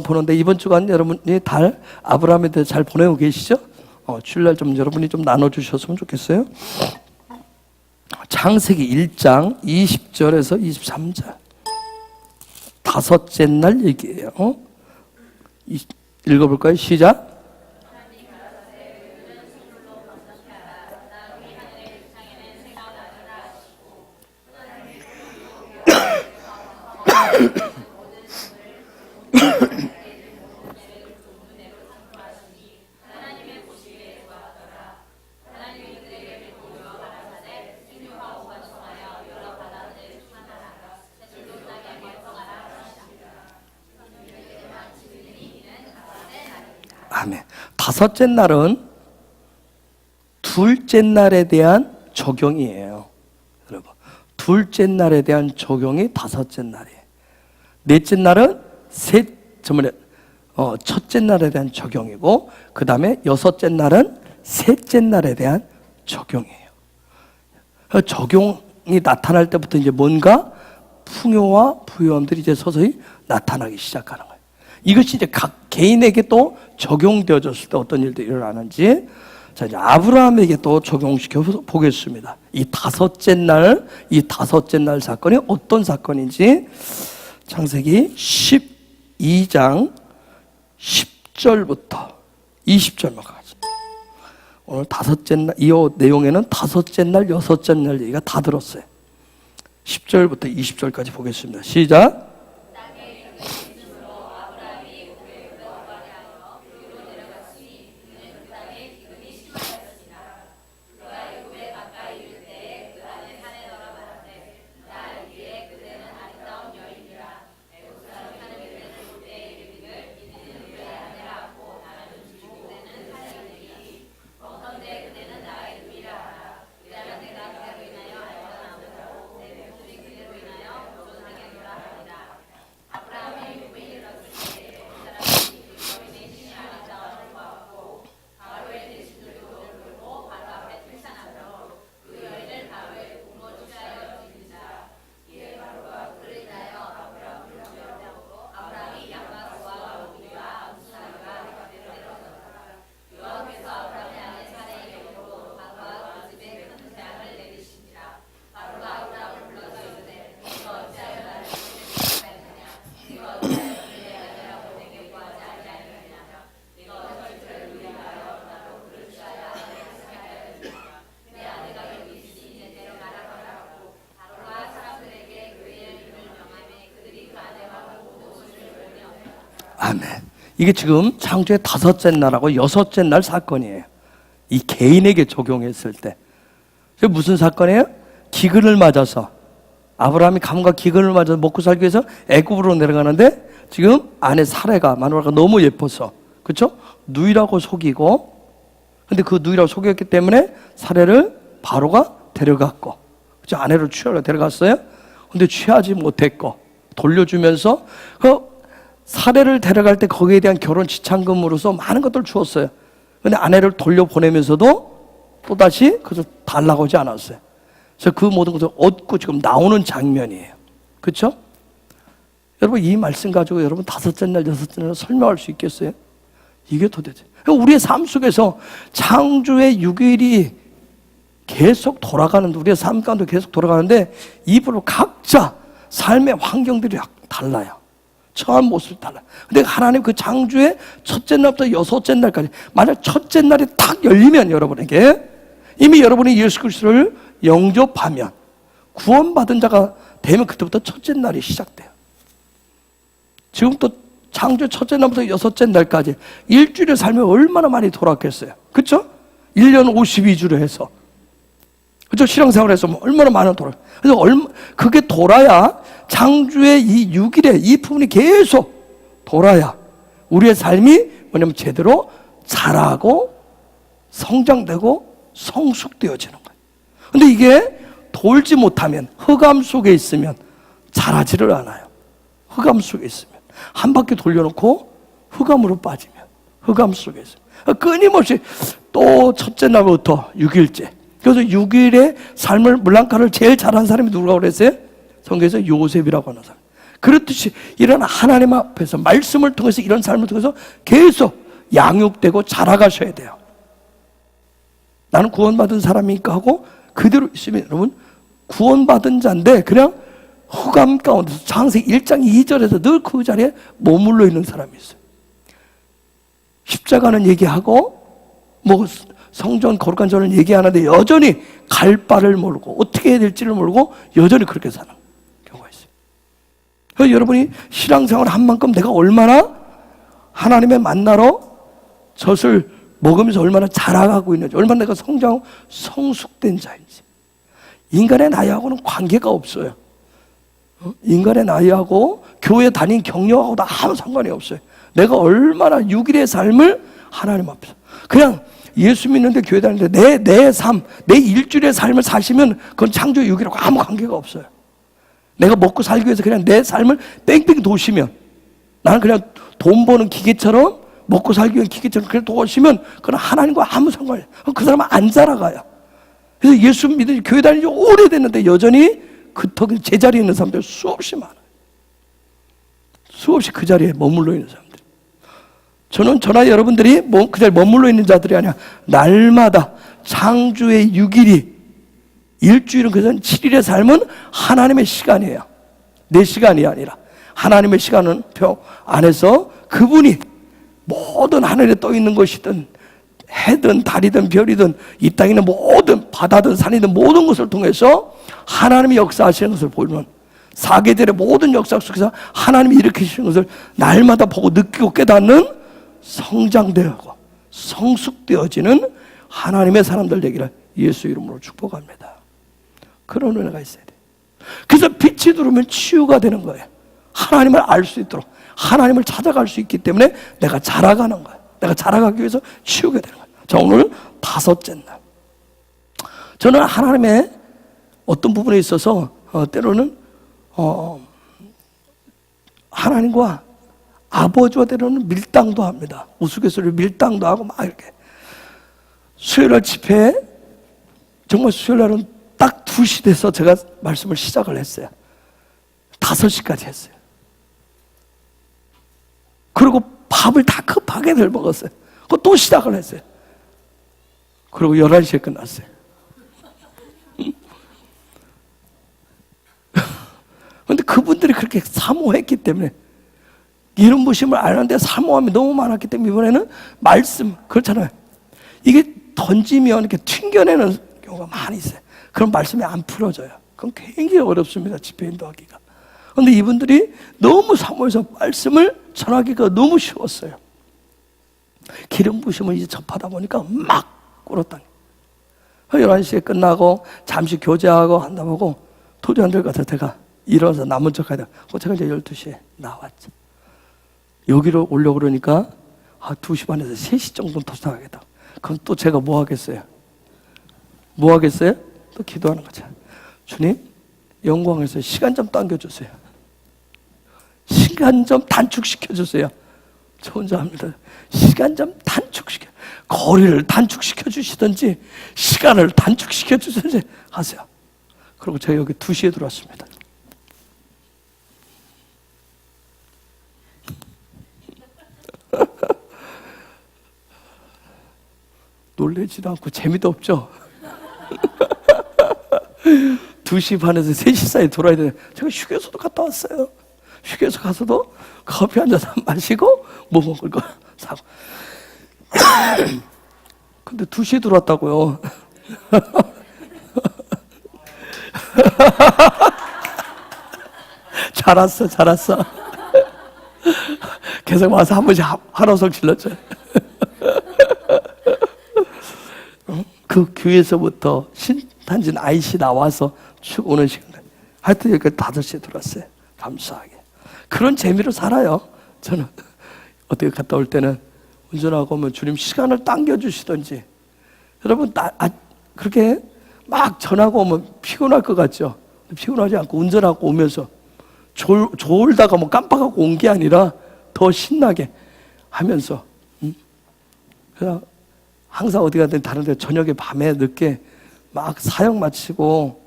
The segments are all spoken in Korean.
보는데 이번 주간 여러분이 달 아브라함에 대해 잘 보내고 계시죠? 주일날 좀 여러분이 좀 나눠주셨으면 좋겠어요. 창세기 1장 20절에서 23절 다섯째 날 얘기예요. 읽어볼까요? 시작. 아멘. 다섯째 날은 둘째 날에 대한 적용이에요. 여러분, 둘째 날에 대한 적용이 다섯째 날이에요. 넷째 날은 첫째 날에 대한 적용이고, 그 다음에 여섯째 날은 셋째 날에 대한 적용이에요. 적용이 나타날 때부터 이제 뭔가 풍요와 부유함들이 이제 서서히 나타나기 시작하는 거예요. 이것이 이제 각 개인에게 또 적용되어졌을 때 어떤 일들이 일어나는지, 자, 이제 아브라함에게 또 적용시켜 보겠습니다. 이 다섯째 날 사건이 어떤 사건인지, 창세기 12장 10절부터 20절만 가죠. 오늘 다섯째 날, 이 내용에는 다섯째 날, 여섯째 날 얘기가 다 들었어요. 10절부터 20절까지 보겠습니다. 시작. 아멘. 이게 지금 창조의 다섯째 날하고 여섯째 날 사건이에요. 이 개인에게 적용했을 때. 무슨 사건이에요? 기근을 맞아서, 아브라함이 감과 기근을 맞아서 먹고 살기 위해서 애굽으로 내려가는데, 지금 아내 사레가, 마누라가 너무 예뻐서, 그렇죠? 누이라고 속이고, 근데 그 누이라고 속였기 때문에 사레를 바로가 데려갔고, 그렇죠? 아내를 취하러 데려갔어요. 근데 취하지 못했고 돌려주면서 그 사례를 데려갈 때 거기에 대한 결혼 지참금으로서 많은 것들을 주었어요. 근데 아내를 돌려보내면서도 또다시 그것을 달라고 하지 않았어요. 그래서 그 모든 것을 얻고 지금 나오는 장면이에요. 그렇죠? 여러분, 이 말씀 가지고 여러분 다섯째 날, 여섯째 날 설명할 수 있겠어요? 이게 도대체 우리의 삶 속에서 창조의 6일이 계속 돌아가는데, 우리의 삶 가운데 계속 돌아가는데, 입으로 각자 삶의 환경들이 달라요. 처한 모습이 달라요. 근데 하나님 그 창조의 첫째 날부터 여섯째 날까지, 만약 첫째 날이 딱 열리면 여러분에게 이미 여러분이 예수 그리스도를 영접하면, 구원받은 자가 되면 그때부터 첫째 날이 시작돼요. 지금 또 창조 첫째 날부터 여섯째 날까지 일주일의 삶이 얼마나 많이 돌아갔겠어요. 그렇죠? 1년 52주로 해서, 그렇죠? 신앙생활에서 얼마나 많은 돌아. 그래서 그게 돌아야, 창조의 이 6일에 이 부분이 계속 돌아야 우리의 삶이 뭐냐면 제대로 자라고 성장되고 성숙되어지는 거예요. 근데 이게 돌지 못하면, 흑암 속에 있으면 자라지를 않아요. 흑암 속에 있으면 한 바퀴 돌려놓고 흑암으로 빠지면, 흑암 속에 있으면 끊임없이 또 첫째 날부터 6일째. 그래서 6일의 삶을, 물랑카를 제일 잘한 사람이 누구라고 그랬어요? 성경에서 요셉이라고 하는 사람. 그렇듯이 이런 하나님 앞에서 말씀을 통해서 이런 삶을 통해서 계속 양육되고 자라가셔야 돼요. 나는 구원받은 사람이니까 하고 그대로 있으면 여러분 구원받은 자인데 그냥 흑암 가운데서 창세기 1장 2절에서 늘 그 자리에 머물러 있는 사람이 있어요. 십자가는 얘기하고 뭐 성전 거룩한 전을 얘기하는데 여전히 갈 바를 모르고 어떻게 해야 될지를 모르고 여전히 그렇게 사는 경우가 있어요. 그래서 여러분이 신앙생활을 한 만큼 내가 얼마나 하나님의 만나러 젖을 먹으면서 얼마나 자라가고 있는지, 얼마나 내가 성장하고 성숙된 자인지. 인간의 나이하고는 관계가 없어요. 인간의 나이하고 교회 다닌 경력하고도 아무 상관이 없어요. 내가 얼마나 6일의 삶을 하나님 앞에서 그냥 예수 믿는데 교회 다니는데 내 삶, 내 일주일의 삶을 사시면 그건 창조 6일하고 아무 관계가 없어요. 내가 먹고 살기 위해서 그냥 내 삶을 뺑뺑 도시면, 나는 그냥 돈 버는 기계처럼 먹고 살기 위한 기계처럼 그냥 도시면 그건 하나님과 아무 상관이 없어요. 그 사람은 안 자라가요. 그래서 예수 믿는 교회 다닌 지 오래됐는데 여전히 그 제자리에 있는 사람들 수없이 많아요. 수없이 그 자리에 머물러 있는 사람들. 저나 여러분들이 그 자리에 머물러 있는 자들이 아니라 날마다 창조의 6일이, 일주일은 그래서 7일의 삶은 하나님의 시간이에요. 내 시간이 아니라 하나님의 시간은 표 안에서 그분이 모든 하늘에 떠 있는 것이든 해든 달이든 별이든 이 땅에 있는 모든 바다든 산이든 모든 것을 통해서 하나님이 역사하시는 것을 보이는, 사계절의 모든 역사 속에서 하나님이 일으키시는 것을 날마다 보고 느끼고 깨닫는 성장되고 성숙되어지는 하나님의 사람들 되기를 예수 이름으로 축복합니다. 그런 은혜가 있어야 돼요. 그래서 빛이 들어오면 치유가 되는 거예요. 하나님을 알 수 있도록 하나님을 찾아갈 수 있기 때문에 내가 자라가는 거예요. 내가 자라가기 위해서 치우게 되는 거예요. 자, 오늘 5째 날. 저는 하나님의 어떤 부분에 있어서 때로는 하나님과 아버지와 때로는 밀당도 합니다. 우스갯소리로 밀당도 하고 막 이렇게. 수요일날 집회에 정말 수요일날은 딱 2시 돼서 제가 말씀을 시작을 했어요. 5시까지 했어요. 그리고 밥을 다 급하게 늘 먹었어요. 그리고 또 시작을 했어요. 그리고 11시에 끝났어요. 그런데 그분들이 그렇게 사모했기 때문에, 이름 부심을 아는데 사모함이 너무 많았기 때문에 이번에는 말씀, 그렇잖아요. 이게 던지면 이렇게 튕겨내는 경우가 많이 있어요. 그럼 말씀이 안 풀어져요. 그건 굉장히 어렵습니다. 집회 인도하기가. 그런데 이분들이 너무 사모해서 말씀을 전하기가 너무 쉬웠어요. 기름 부심을 이제 접하다 보니까 막 꿇었다니. 11시에 끝나고 잠시 교제하고 한다고 도저히 안 될 것 같아서 제가 일어나서 남은 척 하다가 제가 이제 12시에 나왔죠. 여기로 오려고 그러니까 2시 반에서 3시 정도 도착하겠다. 그럼 또 제가 뭐 하겠어요? 뭐 하겠어요? 또 기도하는 거죠. 주님, 영광에서 시간 좀 당겨주세요. 시간 좀 단축시켜주세요. 저 혼자 합니다. 시간 좀 단축시켜, 거리를 단축시켜 주시든지 시간을 단축시켜 주든지 하세요. 그리고 제가 여기 2시에 들어왔습니다. 놀래지도 않고 재미도 없죠. 2시 반에서 3시 사이에 돌아야 되는데 제가 휴게소도 갔다 왔어요. 휴게소 가서도 커피 한 잔 마시고 뭐 먹을 거 사고. 근데 2시에 들어왔다고요. 잘 왔어. 계속 와서 한 번씩 한호석 질렀죠. 그 교회에서부터 신탄진 IC 나와서 쭉 오는 시간. 하여튼 여기까지 5시에 들어왔어요. 감사하게. 그런 재미로 살아요. 저는 어떻게 갔다 올 때는 운전하고 오면 주님 시간을 당겨주시든지. 여러분 그렇게 막 전하고 오면 피곤할 것 같죠? 피곤하지 않고 운전하고 오면서 졸다가 뭐 깜빡하고 온 게 아니라 더 신나게 하면서, 그냥 항상 어디 가든 다른 데 저녁에 밤에 늦게 막 사역 마치고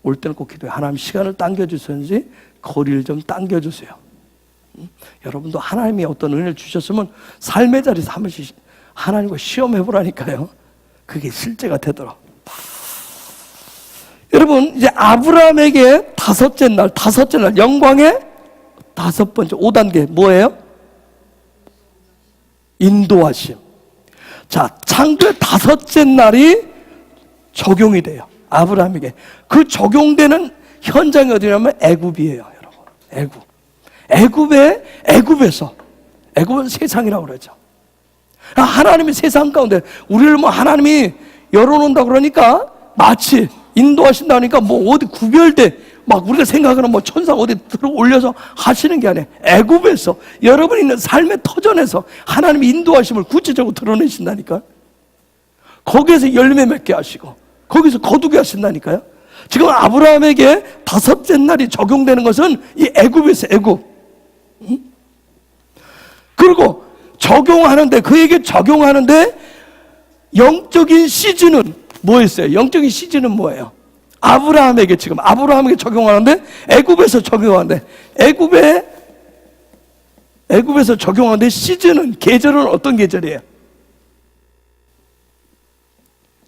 올 때는 꼭 기도해. 하나님 시간을 당겨주셨는지 거리를 좀 당겨주세요. 여러분도 하나님이 어떤 은혜를 주셨으면 삶의 자리에서 한 번씩 하나님과 시험해보라니까요. 그게 실제가 되더라. 여러분, 이제 아브라함에게 다섯째 날, 영광의 다섯 번째, 5단계, 뭐예요? 인도하심. 자, 창조의 다섯째 날이 적용이 돼요. 아브라함에게. 그 적용되는 현장이 어디냐면 애굽이에요, 여러분. 애굽에서, 애굽은 세상이라고 그러죠. 하나님이 세상 가운데, 우리를 뭐 하나님이 열어놓는다 그러니까 마치 인도하신다 하니까 뭐 어디 구별돼, 막 우리가 생각하는 뭐 천사 어디 들어 올려서 하시는 게 아니에요. 애굽에서, 여러분이 있는 삶의 터전에서 하나님이 인도하심을 구체적으로 드러내신다니까. 거기에서 열매 맺게 하시고, 거기서 거두게 하신다니까요. 지금 아브라함에게 다섯째 날이 적용되는 것은 이 애굽에서 애굽. 그리고 적용하는데, 그에게 적용하는데 영적인 시즌은 뭐였어요? 영적인 시즌은 뭐예요? 아브라함에게 적용하는데, 애굽에서 적용하는데, 애굽에서 적용하는데 시즌은, 계절은 어떤 계절이에요?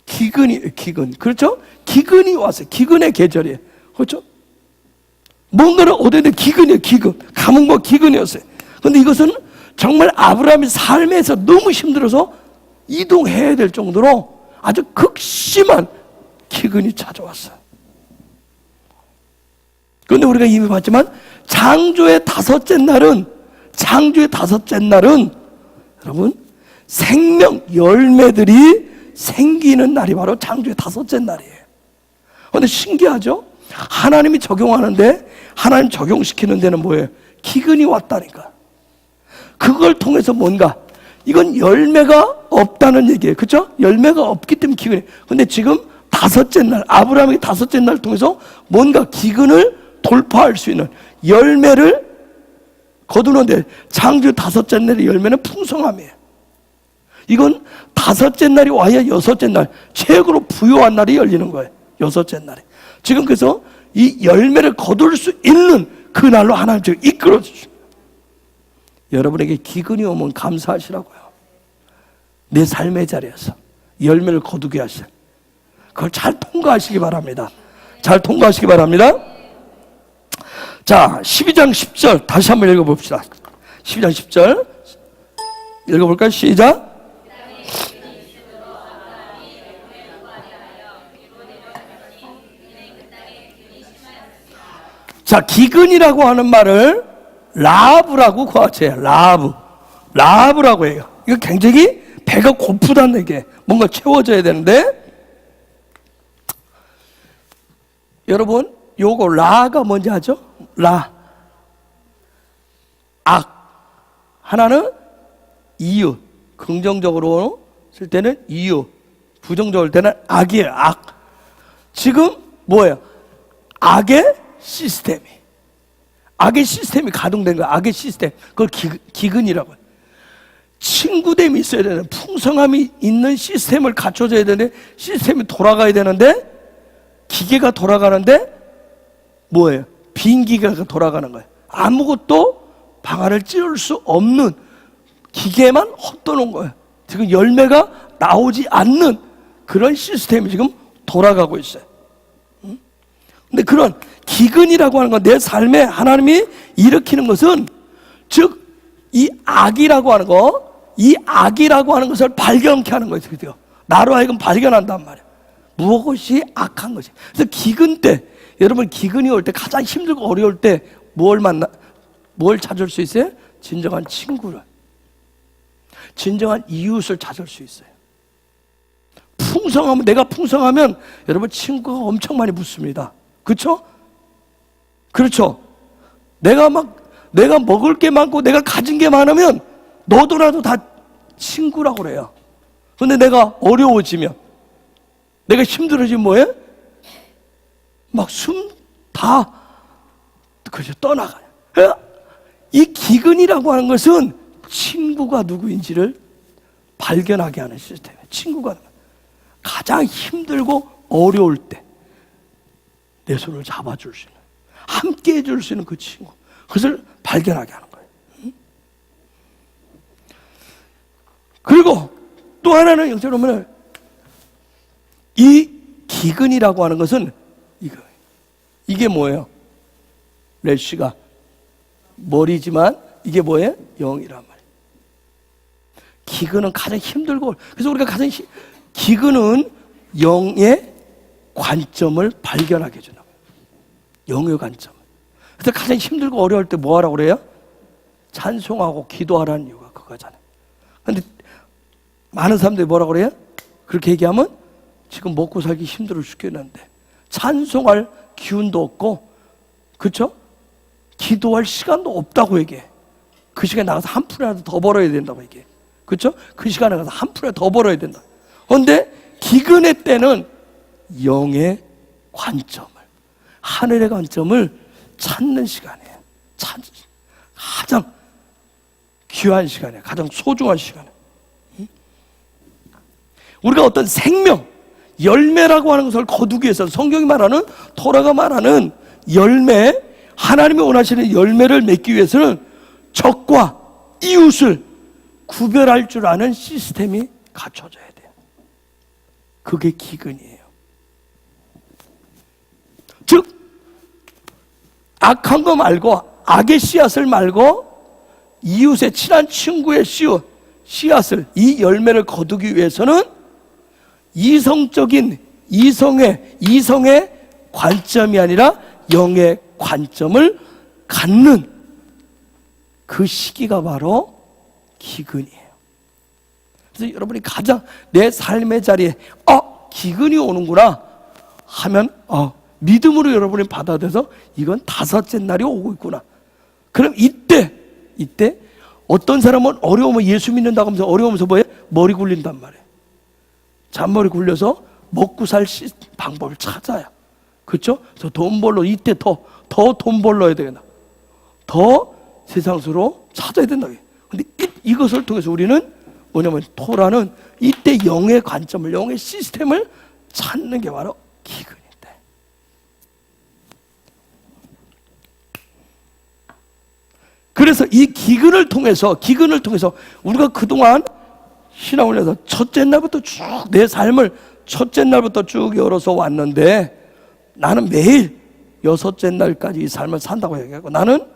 기근. 그렇죠? 기근이 왔어요. 기근의 계절이에요. 그렇죠? 뭔가를 얻었는데 기근. 가뭄과 기근이었어요. 그런데 이것은 정말 아브라함의 삶에서 너무 힘들어서 이동해야 될 정도로 아주 극심한 기근이 찾아왔어요. 그런데 우리가 이미 봤지만 창조의 다섯째 날은 여러분 생명 열매들이 생기는 날이 바로 창조의 다섯째 날이에요. 그런데 신기하죠? 하나님이 적용하는데, 하나님 적용시키는 데는 뭐예요? 기근이 왔다니까. 그걸 통해서 뭔가, 이건 열매가 없다는 얘기예요. 그렇죠? 열매가 없기 때문에 기근이. 근데 지금 다섯째 날, 아브라함의 다섯째 날을 통해서 뭔가 기근을 돌파할 수 있는 열매를 거두는데, 창조 다섯째 날의 열매는 풍성함이에요. 이건 다섯째 날이 와야 여섯째 날, 최고로 부유한 날이 열리는 거예요. 여섯째 날에. 지금 그래서 이 열매를 거둘 수 있는 그 날로 하나님 지금 이끌어 주십니다. 여러분에게 기근이 오면 감사하시라고요. 내 삶의 자리에서 열매를 거두게 하셔. 그걸 잘 통과하시기 바랍니다. 잘 통과하시기 바랍니다. 자, 12장 10절 다시 한번 읽어봅시다. 12장 10절 읽어볼까요? 시작. 자, 기근이라고 하는 말을 라브라고 구하세요. 라브라고 해요. 이거 굉장히 배가 고프다는 얘기예요. 뭔가 채워져야 되는데, 여러분 요거 라가 뭔지 아죠? 악. 하나는 이유, 긍정적으로 쓸 때는 이유, 부정적으로 때는 악이에요. 악. 지금 뭐예요? 악의 시스템이 가동된 거야. 악의 시스템. 그걸 기근이라고 해요. 친구됨이 있어야 되는, 풍성함이 있는 시스템을 갖춰줘야 되는데, 시스템이 돌아가야 되는데, 기계가 돌아가는데 뭐예요? 빈 기계가 돌아가는 거예요. 아무것도 방아를 찌를 수 없는 기계만 헛도는 거예요. 지금 열매가 나오지 않는 그런 시스템이 지금 돌아가고 있어요. 근데 그런 기근이라고 하는 건, 내 삶에 하나님이 일으키는 것은, 즉 이 악이라고 하는 것을 발견케 하는 거예요. 나로 하여금 발견한단 말이에요. 무엇이 악한 것이. 그래서 기근 때, 여러분 기근이 올 때, 가장 힘들고 어려울 때 뭘 찾을 수 있어요? 진정한 친구를, 진정한 이웃을 찾을 수 있어요. 내가 풍성하면 여러분 친구가 엄청 많이 붙습니다. 그렇죠? 내가 먹을 게 많고 내가 가진 게 많으면 너도라도 다 친구라고 그래요. 근데 내가 어려워지면, 내가 힘들어지면 뭐예요? 막 숨 다 떠나가요. 이 기근이라고 하는 것은 친구가 누구인지를 발견하게 하는 시스템이에요. 친구가 가장 힘들고 어려울 때, 내 손을 잡아줄 수 있는, 함께 해줄 수 있는 그 친구, 그것을 발견하게 하는 거예요. 그리고 또 하나는 영적으로 보면 이 기근이라고 하는 것은 이게 뭐예요? 레시가 머리지만 이게 뭐예요? 영이란 말이에요. 기근은 가장 힘들고, 그래서 우리가 가장 기근은 영의 관점을 발견하게 해주는 거예요. 영의 관점. 그래서 가장 힘들고 어려울 때 뭐 하라고 그래요? 찬송하고 기도하라는 이유가 그거잖아요. 근데 많은 사람들이 뭐라고 그래요? 그렇게 얘기하면 지금 먹고 살기 힘들어 죽겠는데 찬송할 기운도 없고, 그렇죠? 기도할 시간도 없다고 얘기해. 그 시간에 나가서 한 푼이라도 더 벌어야 된다고 얘기해. 그렇죠? 그 시간에 가서 한 푼이라도 더 벌어야 된다. 그런데 기근의 때는 영의 관점을, 하늘의 관점을 찾는 시간이에요. 가장 귀한 시간이에요. 가장 소중한 시간이에요. 우리가 어떤 생명, 열매라고 하는 것을 거두기 위해서 성경이 말하는, 토라가 말하는 열매, 하나님이 원하시는 열매를 맺기 위해서는 적과 이웃을 구별할 줄 아는 시스템이 갖춰져야 돼요. 그게 기근이에요. 즉 악한 거 말고, 악의 씨앗을 말고 이웃의 친한 친구의 씨앗을, 이 열매를 거두기 위해서는 이성적인 이성의 관점이 아니라 영의 관점을 갖는 그 시기가 바로 기근이에요. 그래서 여러분이 가장 내 삶의 자리에 기근이 오는구나 하면 믿음으로 여러분이 받아들여서 이건 다섯째 날이 오고 있구나. 그럼 이때 어떤 사람은 어려우면 예수 믿는다고 하면서 어려우면서 뭐해? 머리 굴린단 말이에요. 잔머리 굴려서 먹고 살 방법을 찾아요. 그렇죠? 그래서 돈 벌러, 이때 더 돈 벌러야 되겠다. 더 세상으로 찾아야 된다. 근데 이것을 통해서 우리는 뭐냐면 토라는 이때 영의 관점을, 영의 시스템을 찾는 게 바로 기근인데. 그래서 이 기근을 통해서 우리가 그동안 신앙을 첫째 날부터 쭉 내 삶을 첫째 날부터 쭉 열어서 왔는데, 나는 매일 여섯째 날까지 이 삶을 산다고 얘기하고, 나는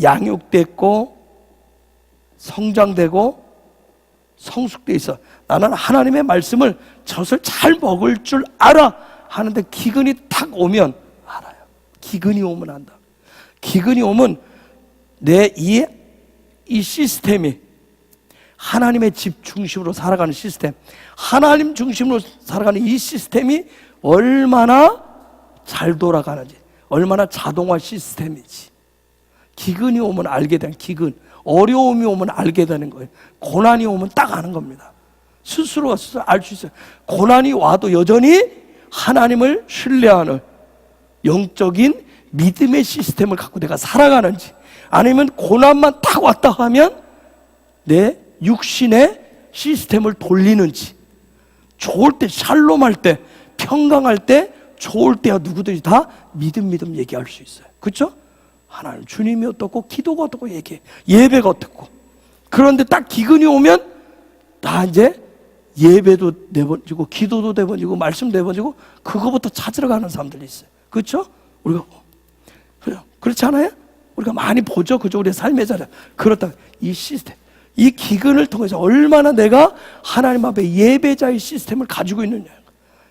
양육됐고 성장되고 성숙돼 있어. 나는 하나님의 말씀을 젖을 잘 먹을 줄 알아 하는데 기근이 탁 오면 알아요. 기근이 오면 안다. 기근이 오면 내 이 시스템이 하나님의 집 중심으로 살아가는 시스템, 하나님 중심으로 살아가는 이 시스템이 얼마나 잘 돌아가는지, 얼마나 자동화 시스템이지. 기근이 오면 알게 되는, 어려움이 오면 알게 되는 거예요. 고난이 오면 딱 아는 겁니다. 스스로 알 수 있어요. 고난이 와도 여전히 하나님을 신뢰하는 영적인 믿음의 시스템을 갖고 내가 살아가는지, 아니면 고난만 딱 왔다 하면 내 육신의 시스템을 돌리는지. 좋을 때, 샬롬할 때, 평강할 때, 좋을 때야 누구든지 다 믿음 얘기할 수 있어요. 그렇죠? 하나님 주님이 어떻고, 기도가 어떻고 얘기해, 예배가 어떻고. 그런데 딱 기근이 오면 다 이제 예배도 내버리고 기도도 내버리고 말씀도 내버리고 그거부터 찾으러 가는 사람들이 있어요. 그렇죠? 우리가 그렇지 않아요? 우리가 많이 보죠. 그죠? 우리의 삶의 자리. 그렇다. 이 시스템, 이 기근을 통해서 얼마나 내가 하나님 앞에 예배자의 시스템을 가지고 있느냐,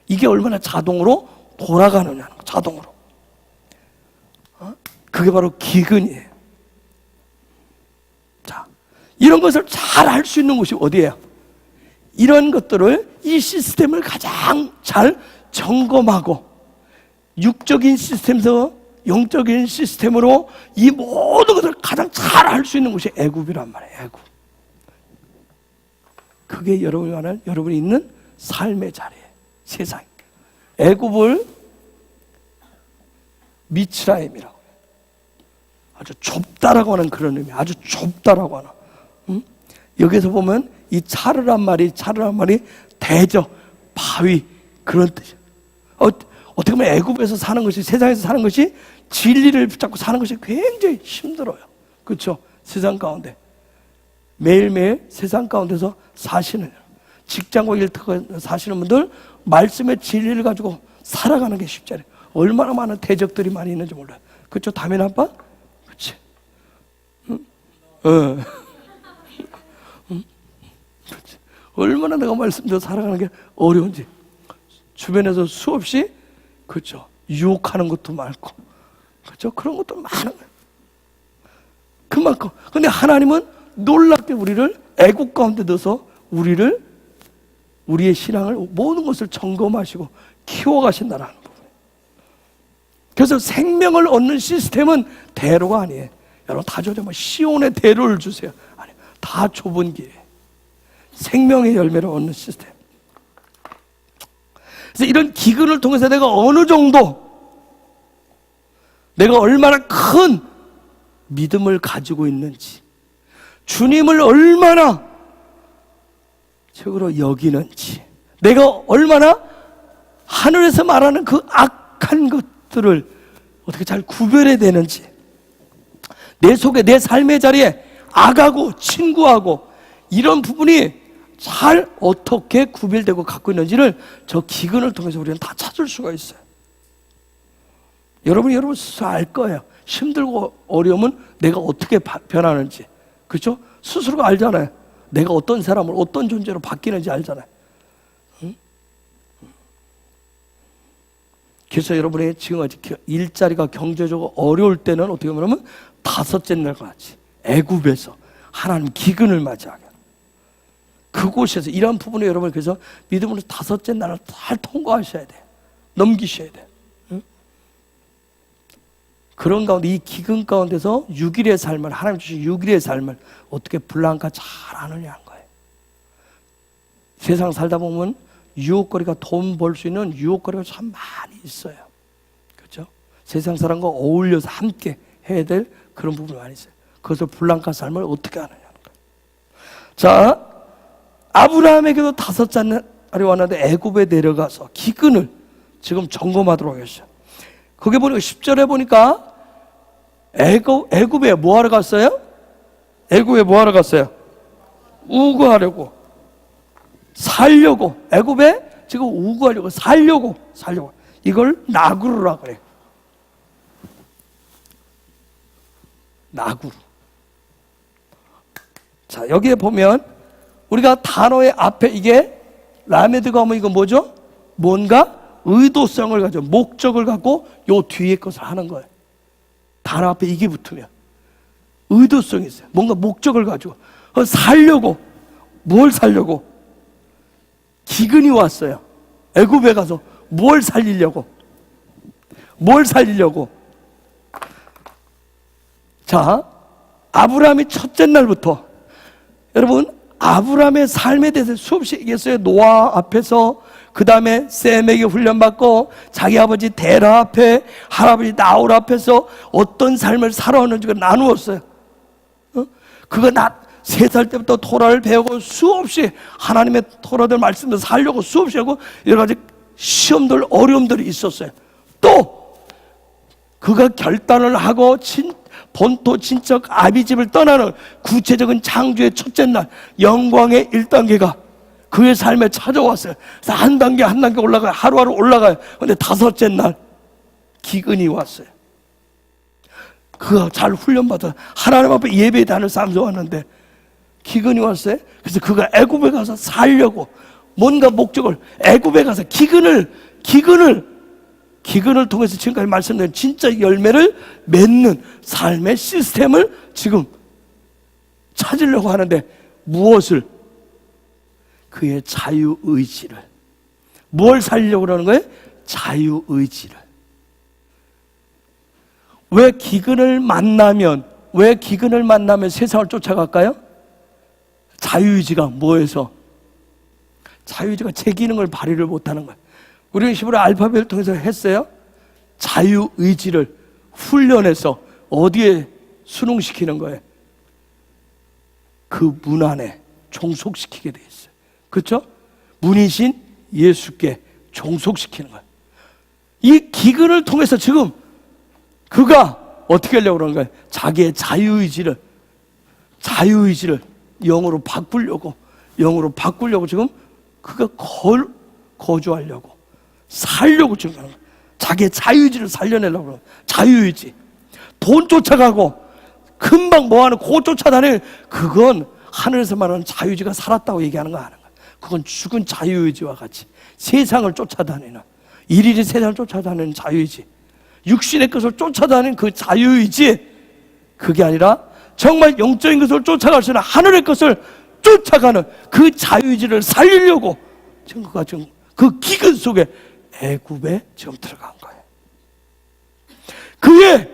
이게 얼마나 자동으로 돌아가느냐, 자동으로. 그게 바로 기근이에요. 자, 이런 것을 잘 알 수 있는 곳이 어디예요? 이런 것들을, 이 시스템을 가장 잘 점검하고 육적인 시스템에서 영적인 시스템으로 이 모든 것을 가장 잘 알 수 있는 곳이 애굽이란 말이에요. 애굽. 그게 여러분이 있는 삶의 자리에, 세상. 애굽을 미츠라임이라고 해요. 아주 좁다라고 하는 그런 의미, 아주 좁다라고 하는. 여기서 보면 이 차르란 말이 대적, 바위, 그런 뜻이에요. 어떻게 보면 애굽에서 사는 것이, 세상에서 사는 것이, 진리를 붙잡고 사는 것이 굉장히 힘들어요. 그렇죠? 세상 가운데 매일매일 세상 가운데서 사시는, 직장과 일터 사시는 분들, 말씀의 진리를 가지고 살아가는 게 쉽지 않아요. 얼마나 많은 대적들이 많이 있는지 몰라요. 그렇죠? 다면 아빠? 그렇지? 그렇지? 얼마나 내가 말씀대로 살아가는 게 어려운지, 주변에서 수없이, 그렇죠, 유혹하는 것도 많고, 그렇죠, 그런 것도 많은 거예요. 그만큼. 근데 하나님은 놀랍게 우리를 애국 가운데 넣어서 우리의 신앙을, 모든 것을 점검하시고 키워가신다는 부분. 그래서 생명을 얻는 시스템은 대로가 아니에요. 여러분 다 줘, 뭐 시온의 대로를 주세요. 아니, 다 좁은 길이에요. 생명의 열매를 얻는 시스템. 그래서 이런 기근을 통해서 내가 어느 정도, 내가 얼마나 큰 믿음을 가지고 있는지, 주님을 얼마나 최고로 여기는지, 내가 얼마나 하늘에서 말하는 그 악한 것들을 어떻게 잘 구별해야 되는지, 내 속에, 내 삶의 자리에 악하고 친구하고 이런 부분이 잘 어떻게 구별되고 갖고 있는지를 저 기근을 통해서 우리는 다 찾을 수가 있어요. 여러분 스스로 알 거예요. 힘들고 어려우면 내가 어떻게 변하는지. 그렇죠? 스스로가 알잖아요. 내가 어떤 사람을, 어떤 존재로 바뀌는지 알잖아요. 응? 그래서 여러분의 지금 일자리가 경제적으로 어려울 때는 어떻게 보면 다섯째 날과 같이 애굽에서 하나님 기근을 맞이하게, 그곳에서 이러한 부분에 여러분, 그래서 믿음으로 다섯째 날을 잘 통과하셔야 돼요. 넘기셔야 돼요. 응? 그런 가운데, 이 기근 가운데서 6일의 삶을, 하나님 주신 6일의 삶을 어떻게 블랑카 잘 하느냐 한 거예요. 세상 살다 보면 유혹거리가, 돈 벌 수 있는 유혹거리가 참 많이 있어요. 그렇죠? 세상 사람과 어울려서 함께 해야 될 그런 부분이 많이 있어요. 그것을 블랑카 삶을 어떻게 하느냐 하는 거예요. 자, 아브라함에게도 다섯째 날이 왔는데 애굽에 내려가서 기근을 지금 점검하도록 하셨어요. 거기 보니까 10절에 보니까 애굽에 뭐 하러 갔어요? 애굽에 뭐 하러 갔어요? 우거하려고, 살려고. 애굽에 지금 우거하려고, 살려고. 이걸 나구르라 그래요. 나구르. 자, 여기에 보면 우리가 단어의 앞에 이게 라메드가 오면 이거 뭐죠? 뭔가 의도성을 가지고, 목적을 갖고 요 뒤에 것을 하는 거예요. 단어 앞에 이게 붙으면 의도성이 있어요. 뭔가 목적을 가지고. 살려고. 뭘 살려고? 기근이 왔어요. 애굽에 가서 뭘 살리려고? 자, 아브라함이 첫째 날부터, 여러분 아브라함의 삶에 대해서 수없이 얘기했어요. 노아 앞에서, 그 다음에 셈에게 훈련받고, 자기 아버지 데라 앞에, 할아버지 나홀 앞에서 어떤 삶을 살아오는지가 나누었어요. 그거 3살 때부터 토라를 배우고 수없이 하나님의 토라들 말씀을 살려고 수없이 하고 여러 가지 시험들, 어려움들이 있었어요. 또 그가 결단을 하고 본토 친척 아비집을 떠나는 구체적인 창조의 첫째 날, 영광의 1단계가 그의 삶에 찾아왔어요. 그래서 한 단계 한 단계 올라가요. 하루하루 올라가요. 근데 다섯째 날 기근이 왔어요. 그가 잘 훈련받아 하나님 앞에 예배에 다닐 사람도 왔는데 기근이 왔어요. 그래서 그가 애굽에 가서 살려고, 뭔가 목적을, 애굽에 가서 기근을 통해서 지금까지 말씀드린 진짜 열매를 맺는 삶의 시스템을 지금 찾으려고 하는데, 무엇을? 그의 자유의지를. 뭘 살려고 그러는 거예요? 자유의지를. 왜 기근을 만나면 세상을 쫓아갈까요? 자유의지가 뭐해서? 자유의지가 제 기능을 발휘를 못하는 거예요. 우리는 히브리 알파벳을 통해서 했어요. 자유의지를 훈련해서 어디에 순응시키는 거예요? 그 문 안에 종속시키게 돼 있어요. 그렇죠? 문이신 예수께 종속시키는 거예요. 이 기근을 통해서 지금 그가 어떻게 하려고 그러는 거예요? 자기의 자유의지를 영으로 바꾸려고 지금 그가 거주하려고 살려고 지금 하는 거예요. 자기의 자유의지를 살려내려고 그래요. 자유의지. 돈 쫓아가고 금방 뭐하는 고 쫓아다니는 그건 하늘에서 말하는 자유의지가 살았다고 얘기하는 거 아는 거예요. 그건 죽은 자유의지와 같이 세상을 쫓아다니는, 일일이 세상을 쫓아다니는 자유의지, 육신의 것을 쫓아다니는 그 자유의지, 그게 아니라 정말 영적인 것을 쫓아갈 수 있는 하늘의 것을 쫓아가는 그 자유의지를 살리려고 지금 그가 지금 그 기근 속에 애굽에 지금 들어간 거예요. 그의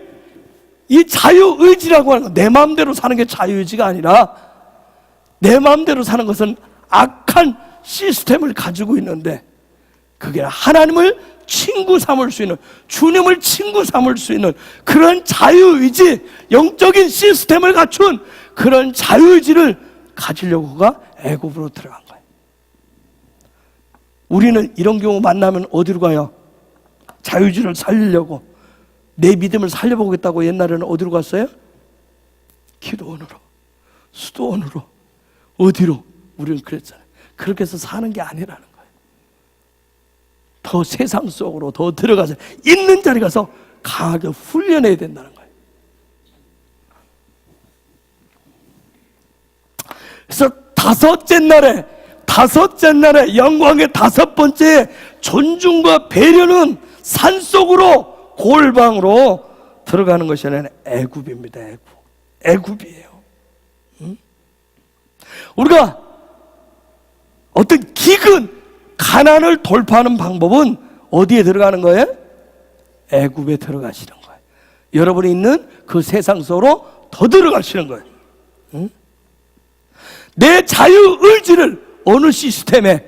이 자유의지라고 하는 건 내 마음대로 사는 게 자유의지가 아니라, 내 마음대로 사는 것은 악한 시스템을 가지고 있는데, 그게 하나님을 친구 삼을 수 있는, 주님을 친구 삼을 수 있는 그런 자유의지, 영적인 시스템을 갖춘 그런 자유의지를 가지려고 그가 애굽으로 들어간 거예요. 우리는 이런 경우 만나면 어디로 가요? 자유의지를 살리려고, 내 믿음을 살려보겠다고 옛날에는 어디로 갔어요? 기도원으로, 수도원으로, 어디로? 우리는 그랬잖아요. 그렇게 해서 사는 게 아니라는 거예요. 더 세상 속으로 더 들어가서 있는 자리 가서 강하게 훈련해야 된다는 거예요. 그래서 다섯째 날에 영광의 다섯 번째 존중과 배려는 산속으로, 골방으로 들어가는 것이 아니라 애굽입니다. 애굽이에요. 우리가 어떤 기근, 가난을 돌파하는 방법은 어디에 들어가는 거예요? 애굽에 들어가시는 거예요. 여러분이 있는 그 세상 속으로 더 들어가시는 거예요. 내 자유의지를 어느 시스템에,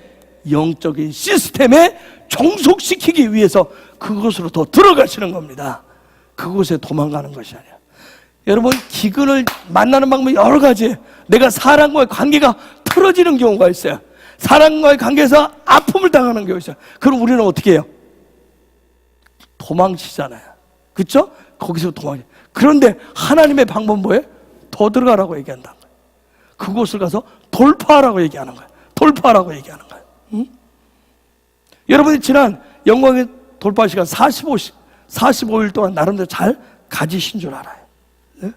영적인 시스템에 종속시키기 위해서 그곳으로 더 들어가시는 겁니다. 그곳에 도망가는 것이 아니라. 여러분, 기근을 만나는 방법이 여러 가지예요. 내가 사람과의 관계가 틀어지는 경우가 있어요. 사람과의 관계에서 아픔을 당하는 경우가 있어요. 그럼 우리는 어떻게 해요? 도망치잖아요. 그렇죠? 거기서 도망쳐. 그런데 하나님의 방법은 뭐예요? 더 들어가라고 얘기한다는 거예요. 그곳을 가서 돌파하라고 얘기하는 거예요. 돌파하라고 얘기하는 거예요. 여러분이 지난 영광의 돌파 시간 45일 동안 나름대로 잘 가지신 줄 알아요. 네?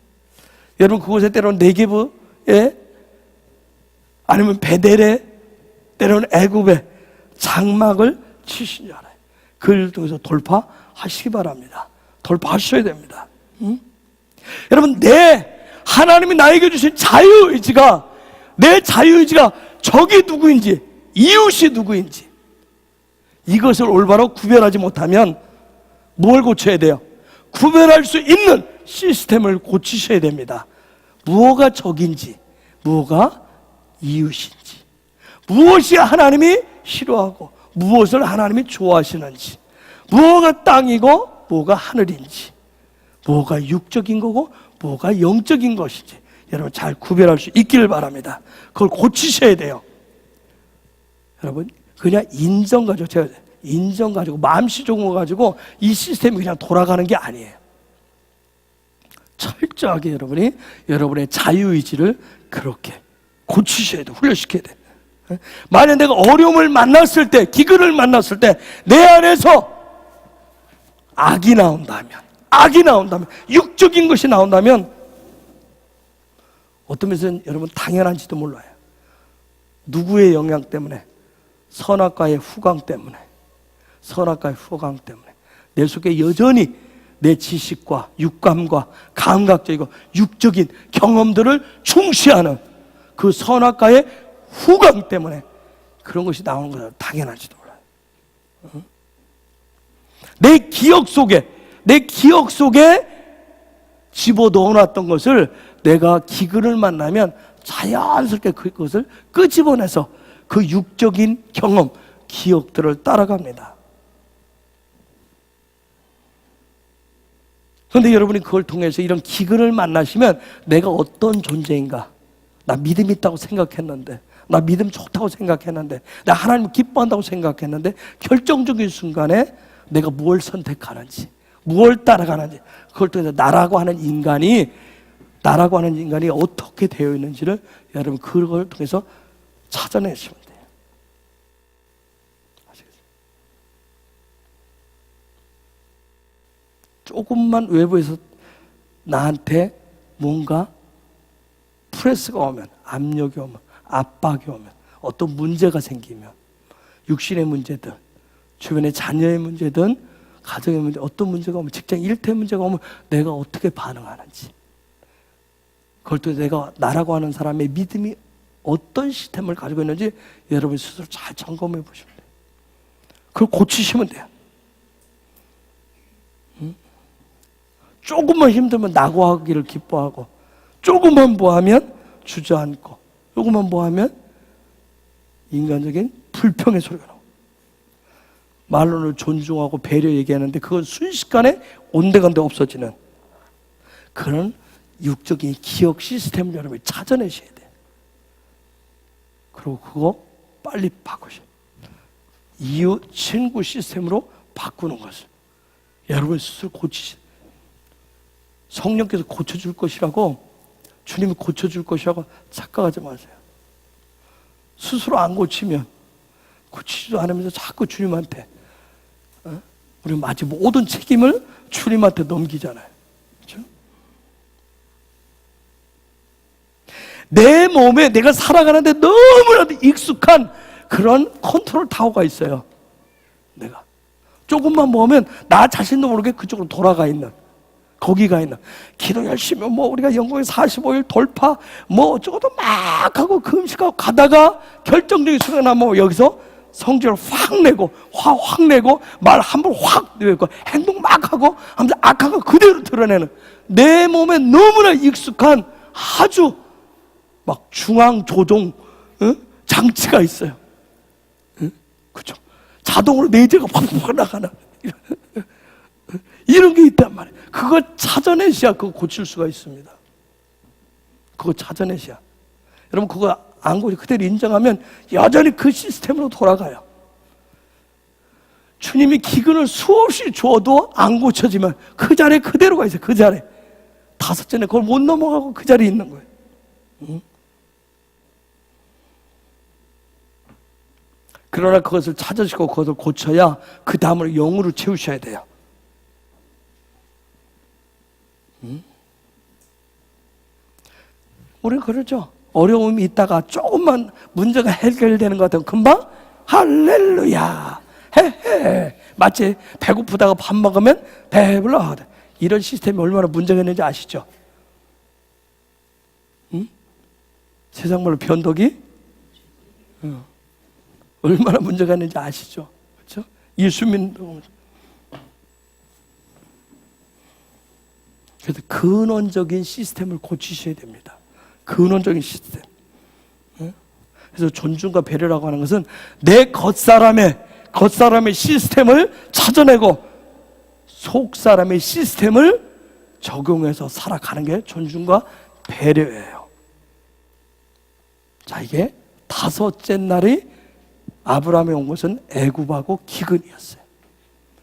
여러분, 그곳에 때로는 네게브에, 아니면 베델에, 때로는 애굽에 장막을 치신 줄 알아요. 그를 통해서 돌파하시기 바랍니다. 돌파하셔야 됩니다. 여러분, 하나님이 나에게 주신 자유의지가, 내 자유의지가 적이 누구인지, 이웃이 누구인지, 이것을 올바로 구별하지 못하면 뭘 고쳐야 돼요? 구별할 수 있는 시스템을 고치셔야 됩니다. 무엇가 적인지, 무엇가 이웃인지, 무엇이 하나님이 싫어하고 무엇을 하나님이 좋아하시는지, 무엇가 땅이고 뭐가 하늘인지, 뭐가 육적인 거고 뭐가 영적인 것인지 여러분 잘 구별할 수 있기를 바랍니다. 그걸 고치셔야 돼요. 여러분, 그냥 인정 가지고 마음씨 좋은 거 가지고 이 시스템이 그냥 돌아가는 게 아니에요. 철저하게 여러분의 자유의지를 그렇게 고치셔야 돼요. 훈련시켜야 돼요. 만약 내가 어려움을 만났을 때, 기근을 만났을 때 내 안에서 악이 나온다면, 육적인 것이 나온다면, 어떤 면에서는 여러분 당연한지도 몰라요. 누구의 영향 때문에? 선악과의 후광 때문에 내 속에 여전히 내 지식과 육감과 감각적이고 육적인 경험들을 충시하는 그 선악과의 후광 때문에 그런 것이 나오는 것은 당연한지도 몰라요. 내 기억 속에 집어넣어놨던 것을 내가 기근을 만나면 자연스럽게 그것을 끄집어내서 그 육적인 경험, 기억들을 따라갑니다. 그런데 여러분이 그걸 통해서 이런 기근을 만나시면 내가 어떤 존재인가, 나 믿음 있다고 생각했는데, 나 믿음 좋다고 생각했는데, 나 하나님 기뻐한다고 생각했는데, 결정적인 순간에 내가 무엇을 선택하는지, 무엇을 따라가는지, 그걸 통해서 나라고 하는 인간이 어떻게 되어 있는지를 여러분 그걸 통해서 찾아내시면 돼요. 아시겠어요? 조금만 외부에서 나한테 뭔가 프레스가 오면, 압력이 오면, 압박이 오면, 어떤 문제가 생기면, 육신의 문제든 주변의 자녀의 문제든 가정의 문제, 어떤 문제가 오면, 직장 일태 문제가 오면 내가 어떻게 반응하는지, 그걸 또 내가 나라고 하는 사람의 믿음이 어떤 시스템을 가지고 있는지 여러분 스스로 잘 점검해 보시면 돼요. 그걸 고치시면 돼요. 조금만 힘들면 낙오하기를 기뻐하고, 조금만 뭐하면 주저앉고, 조금만 뭐하면 인간적인 불평의 소리가 나오고, 말로는 존중하고 배려 얘기하는데 그건 순식간에 온데간데 없어지는 그런 육적인 기억 시스템을 여러분이 찾아내셔야 돼요. 그리고 그거 빨리 바꾸셔야 돼요. 이웃, 친구 시스템으로 바꾸는 것을 여러분 스스로 고치셔야 돼요. 성령께서 고쳐줄 것이라고, 주님이 고쳐줄 것이라고 착각하지 마세요. 스스로 안 고치면, 고치지도 않으면서 자꾸 주님한테, 우리 마치 모든 책임을 주님한테 넘기잖아요. 그렇죠? 내 몸에 내가 살아가는데 너무나도 익숙한 그런 컨트롤 타워가 있어요. 내가 조금만 보면 나 자신도 모르게 그쪽으로 돌아가 있는, 거기가 있는, 기도 열심히 뭐 우리가 영국에 45일 돌파 뭐 어쩌고도 막 하고 금식하고 가다가 결정적인 순간에 뭐 여기서 성질을 확 내고 확 내고 말 한 번 확 내고 행동 막 하고 하면서 악한 거 그대로 드러내는, 내 몸에 너무나 익숙한 아주 막 중앙 조종 장치가 있어요. 그렇죠? 자동으로 내재가 팍팍 나가는 이런 게 있단 말이에요. 그거 찾아내셔야 그거 고칠 수가 있습니다. 그거 찾아내셔야. 여러분 그거 안 고치 그대로 인정하면 여전히 그 시스템으로 돌아가요. 주님이 기근을 수없이 줘도 안 고쳐지면 그 자리에 그대로 가 있어요. 그 자리에. 다섯째는 그걸 못 넘어가고 그 자리에 있는 거예요. 그러나 그것을 찾으시고 그것을 고쳐야 그 다음을 영으로 채우셔야 돼요. 우리는 그러죠. 어려움이 있다가 조금만 문제가 해결되는 것 같으면 금방 할렐루야 헤헤, 마치 배고프다가 밥 먹으면 배불러, 이런 시스템이 얼마나 문제가 있는지 아시죠? 세상 말로 변덕이 얼마나 문제가 있는지 아시죠? 그렇죠? 예수님. 그래서 근원적인 시스템을 고치셔야 됩니다. 근원적인 시스템. 그래서 존중과 배려라고 하는 것은 내 겉사람의 시스템을 찾아내고 속사람의 시스템을 적용해서 살아가는 게 존중과 배려예요. 자, 이게 다섯째 날이 아브라함이 온 것은 애굽하고 기근이었어요.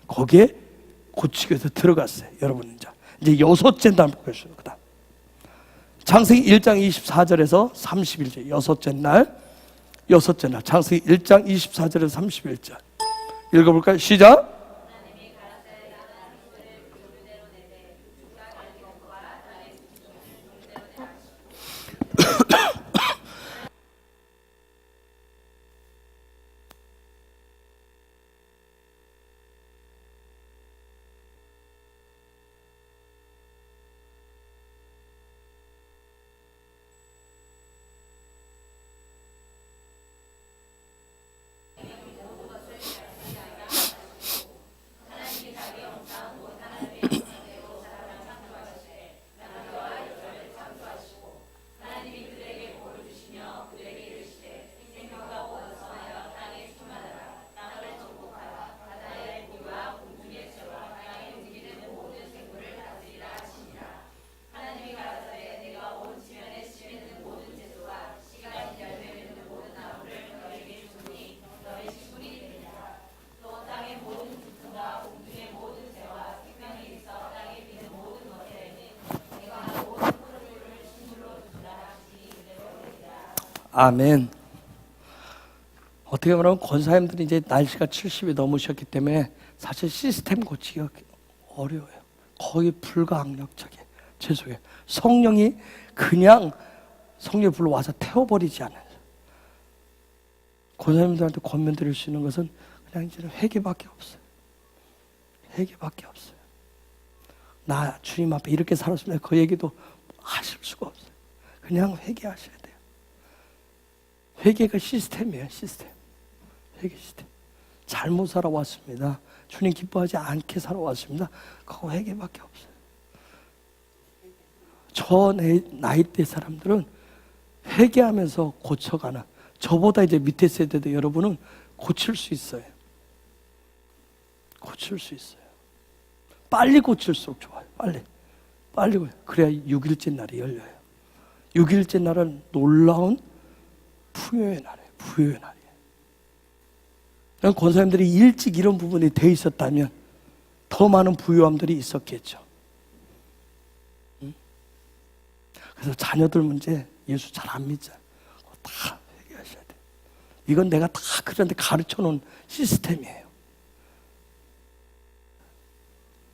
거기에 고치기 위해서 들어갔어요. 여러분 이제 여섯째 날 보겠습니다. 그다음 창세기 1장 24절에서 31절 여섯째 날 창세기 1장 24절에서 31절 읽어볼까요? 시작. 아멘. 어떻게 말하면 권사님들이 이제 날씨가 70이 넘으셨기 때문에 사실 시스템 고치기가 어려워요. 거의 불가항력적이에요. 죄송해요. 성령이 그냥 성령이 불러와서 태워버리지 않아요. 권사님들한테 권면 드릴 수 있는 것은 그냥 이제는 회개밖에 없어요. 회개밖에 없어요. 나 주님 앞에 이렇게 살았으면 그 얘기도 하실 수가 없어요. 그냥 회개하셔야 돼요. 회개가 시스템이에요. 시스템. 회개 시스템. 잘못 살아왔습니다. 주님 기뻐하지 않게 살아왔습니다. 그거 회개밖에 없어요. 저 나이대 사람들은 회개하면서 고쳐가는, 저보다 이제 밑에 세대도 여러분은 고칠 수 있어요. 고칠 수 있어요. 빨리 고칠수록 좋아요. 빨리 그래야 6일째 날이 열려요. 6일째 날은 놀라운 부요의 날이에요. 부요의 날이에요. 권사님들이 일찍 이런 부분이 돼 있었다면 더 많은 부요함들이 있었겠죠. 그래서 자녀들 문제 예수 잘 안 믿잖아요. 다 회개하셔야 돼요. 이건 내가 다 그런데 가르쳐 놓은 시스템이에요.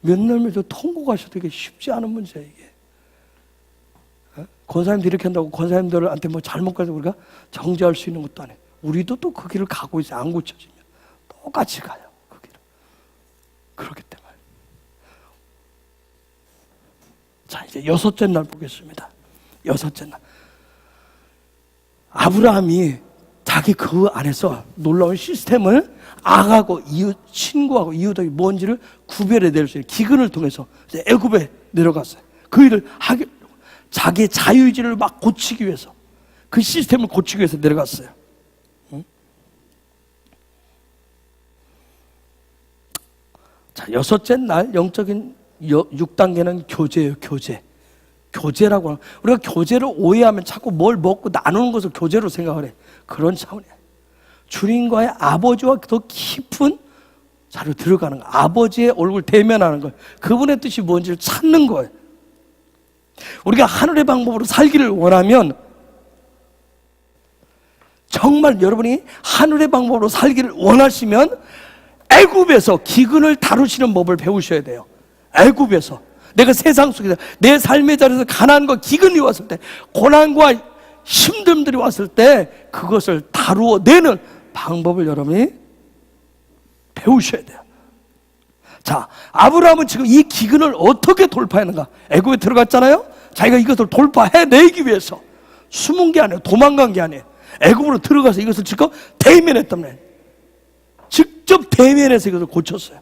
몇 날 며칠 통곡하셔도 이게 쉽지 않은 문제예요, 이게. 권사님들 이렇게 한다고 권사님들한테 뭐 잘못 가서 우리가 정죄할 수 있는 것도 아니에요. 우리도 또 그 길을 가고 있어요. 안 고쳐지면 똑같이 가요, 그 길을. 그렇기 때문에. 자, 이제 6째 날 보겠습니다. 6째 날. 아브라함이 자기 그 안에서 놀라운 시스템을 악하고 이웃, 친구하고 이웃하고 뭔지를 구별해낼 수 있는 기근을 통해서 애굽에 내려갔어요. 그 일을 하기, 자기의 자유의지를 막 고치기 위해서, 그 시스템을 고치기 위해서 내려갔어요. 자, 6째 날 영적인 6단계는 교제예요. 교제라고 하는, 우리가 교제를 오해하면 자꾸 뭘 먹고 나누는 것을 교제로 생각을 해. 그런 차원이에요. 주님과의 아버지와 더 깊은 자로 들어가는 거예요. 아버지의 얼굴 대면하는 거예요. 그분의 뜻이 뭔지를 찾는 거예요. 우리가 하늘의 방법으로 살기를 원하면, 정말 여러분이 하늘의 방법으로 살기를 원하시면 애굽에서 기근을 다루시는 법을 배우셔야 돼요. 애굽에서 내가 세상 속에서 내 삶의 자리에서 가난과 기근이 왔을 때, 고난과 힘듦들이 왔을 때 그것을 다루어내는 방법을 여러분이 배우셔야 돼요. 자, 아브라함은 지금 이 기근을 어떻게 돌파했는가? 애굽에 들어갔잖아요. 자기가 이것을 돌파해내기 위해서 숨은 게 아니에요. 도망간 게 아니에요. 애굽으로 들어가서 이것을 직접 대면했단 말이에요. 직접 대면해서 이것을 고쳤어요.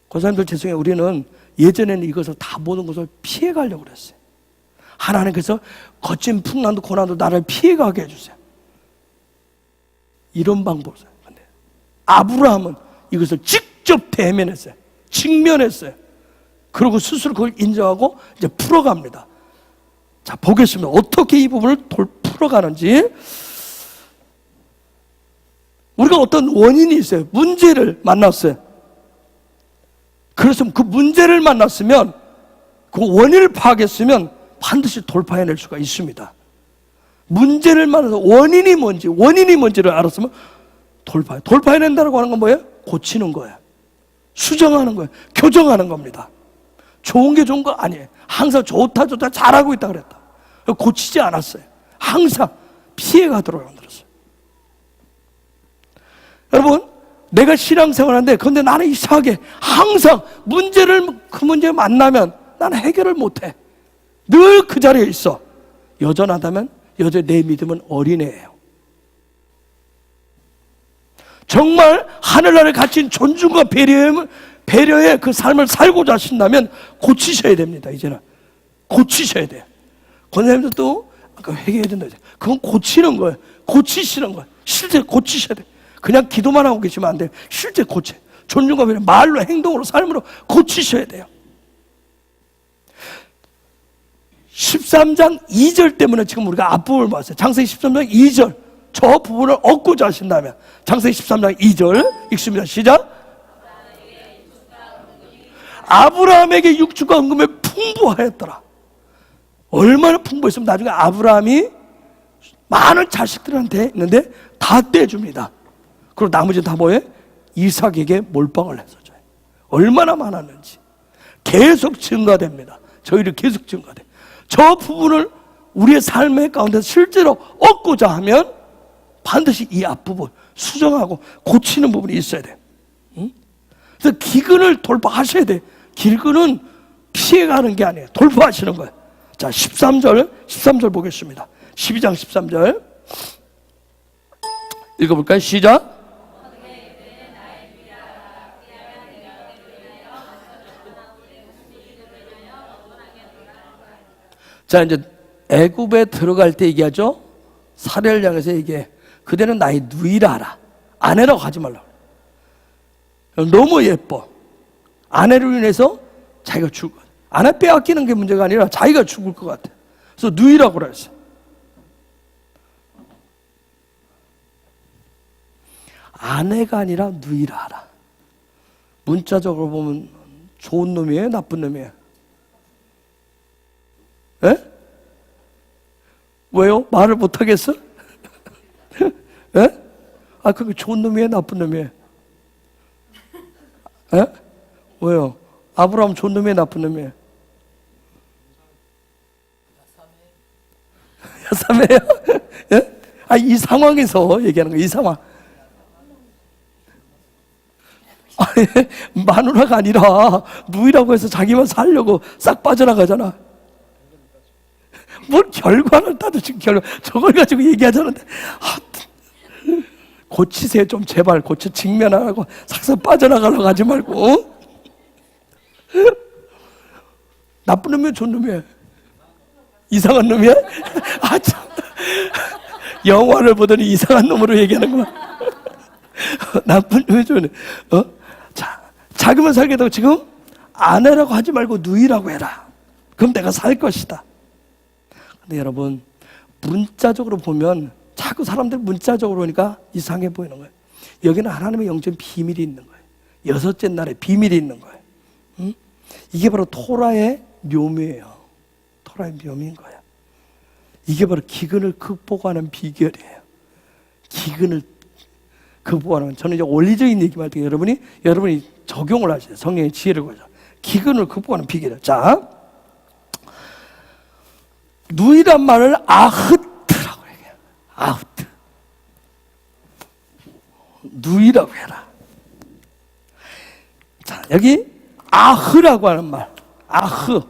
권사님들 죄송해요. 우리는 예전에는 이것을 다 모든 것을 피해가려고 그랬어요. 하나님께서 거친 풍랑도 고난도 나를 피해가게 해주세요. 이런 방법을 써요. 근데 아브라함은 이것을 직접 대면했어요. 직면했어요. 그리고 스스로 그걸 인정하고 이제 풀어갑니다. 자, 보겠습니다. 어떻게 이 부분을 풀어가는지. 우리가 어떤 원인이 있어요. 문제를 만났어요. 그래서 그 문제를 만났으면, 그 원인을 파악했으면 반드시 돌파해낼 수가 있습니다. 문제를 만나서 원인이 뭔지를 알았으면 돌파해낸다고 하는 건 뭐예요? 고치는 거예요. 수정하는 거예요. 교정하는 겁니다. 좋은 게 좋은 거 아니에요. 항상 좋다 잘하고 있다 그랬다. 고치지 않았어요. 항상 피해가도록 만들었어요. 여러분, 내가 신앙생활하는데 그런데 나는 이상하게 항상 그 문제 만나면 나는 해결을 못해. 늘 그 자리에 있어. 여전하다면 여전히 내 믿음은 어린애예요. 정말 하늘나라에 갇힌 존중과 배려의 그 삶을 살고자 하신다면 고치셔야 됩니다. 이제는 고치셔야 돼요. 권사님들도 아까 회개해야 된다. 그건 고치는 거예요. 고치시는 거예요. 실제 고치셔야 돼요. 그냥 기도만 하고 계시면 안 돼요. 실제 고쳐. 존중과 배려, 말로, 행동으로, 삶으로 고치셔야 돼요. 13장 2절 때문에 지금 우리가 앞부분을 봤어요. 창세기 13장 2절. 저 부분을 얻고자 하신다면 창세기 13장 2절 읽습니다. 시작. 아브라함에게 육축과 은금이 풍부하였더라. 얼마나 풍부했으면 나중에 아브라함이 많은 자식들한테 있는데 다 떼줍니다. 그리고 나머지는 다 뭐예요? 이삭에게 몰빵을 해서 줘요. 얼마나 많았는지 계속 증가됩니다. 저희를 계속 증가돼. 저 부분을 우리의 삶의 가운데 실제로 얻고자 하면 반드시 이 앞부분 수정하고 고치는 부분이 있어야 돼. 그래서 기근을 돌파하셔야 돼. 기근은 피해가는 게 아니에요. 돌파하시는 거예요. 자, 13절 보겠습니다. 12장 13절 읽어볼까요? 시작. 자, 이제 애굽에 들어갈 때 얘기하죠. 사례를 향해서 얘기해. 그대는 나의 누이라 하라. 아내라고 하지 말라고. 너무 예뻐. 아내로 인해서 자기가 죽을 것 같아. 아내 빼앗기는 게 문제가 아니라 자기가 죽을 것 같아. 그래서 누이라고 그랬어. 아내가 아니라 누이라 하라. 문자적으로 보면 좋은 놈이에요? 나쁜 놈이에요? 에? 왜요? 말을 못하겠어? 에? 아, 그게 좋은 놈이에요? 나쁜 놈이에요? 에? 왜요? 아브라함 좋은 놈이에요? 나쁜 놈이에요? 야삼해요? 예? 아, 이 상황에서 얘기하는 거예요. 이 상황. 아니, 마누라가 아니라 누이라고 해서 자기만 살려고 싹 빠져나가잖아. 뭘 결과를 따지고 저걸 가지고 얘기하자는데, 고치세요. 좀 제발 고쳐. 직면하고 싹싹 빠져나가려고 하지 말고. 나쁜 놈이야? 좋은 놈이야? 이상한 놈이야? 아, 참. 영화를 보더니 이상한 놈으로 얘기하는구만. 나쁜 놈이 좋은 놈. 자, 자기만 살게 되고 지금 아내라고 하지 말고 누이라고 해라. 그럼 내가 살 것이다. 근데 여러분, 문자적으로 보면 자꾸 사람들 문자적으로 보니까 이상해 보이는 거예요. 여기는 하나님의 영적인 비밀이 있는 거예요. 여섯째 날에 비밀이 있는 거예요. 응? 이게 바로 토라의 묘미예요. 토라의 묘미인 거예요. 이게 바로 기근을 극복하는 비결이에요. 기근을 극복하는, 저는 이제 원리적인 얘기만 할 때 여러분이 적용을 하셔요. 성령의 지혜를 가져. 기근을 극복하는 비결이에요. 자, 누이란 말을 아흐트라고 얘기해요. 아흐트. 누이라고 해라. 자, 여기 아흐라고 하는 말. 아흐.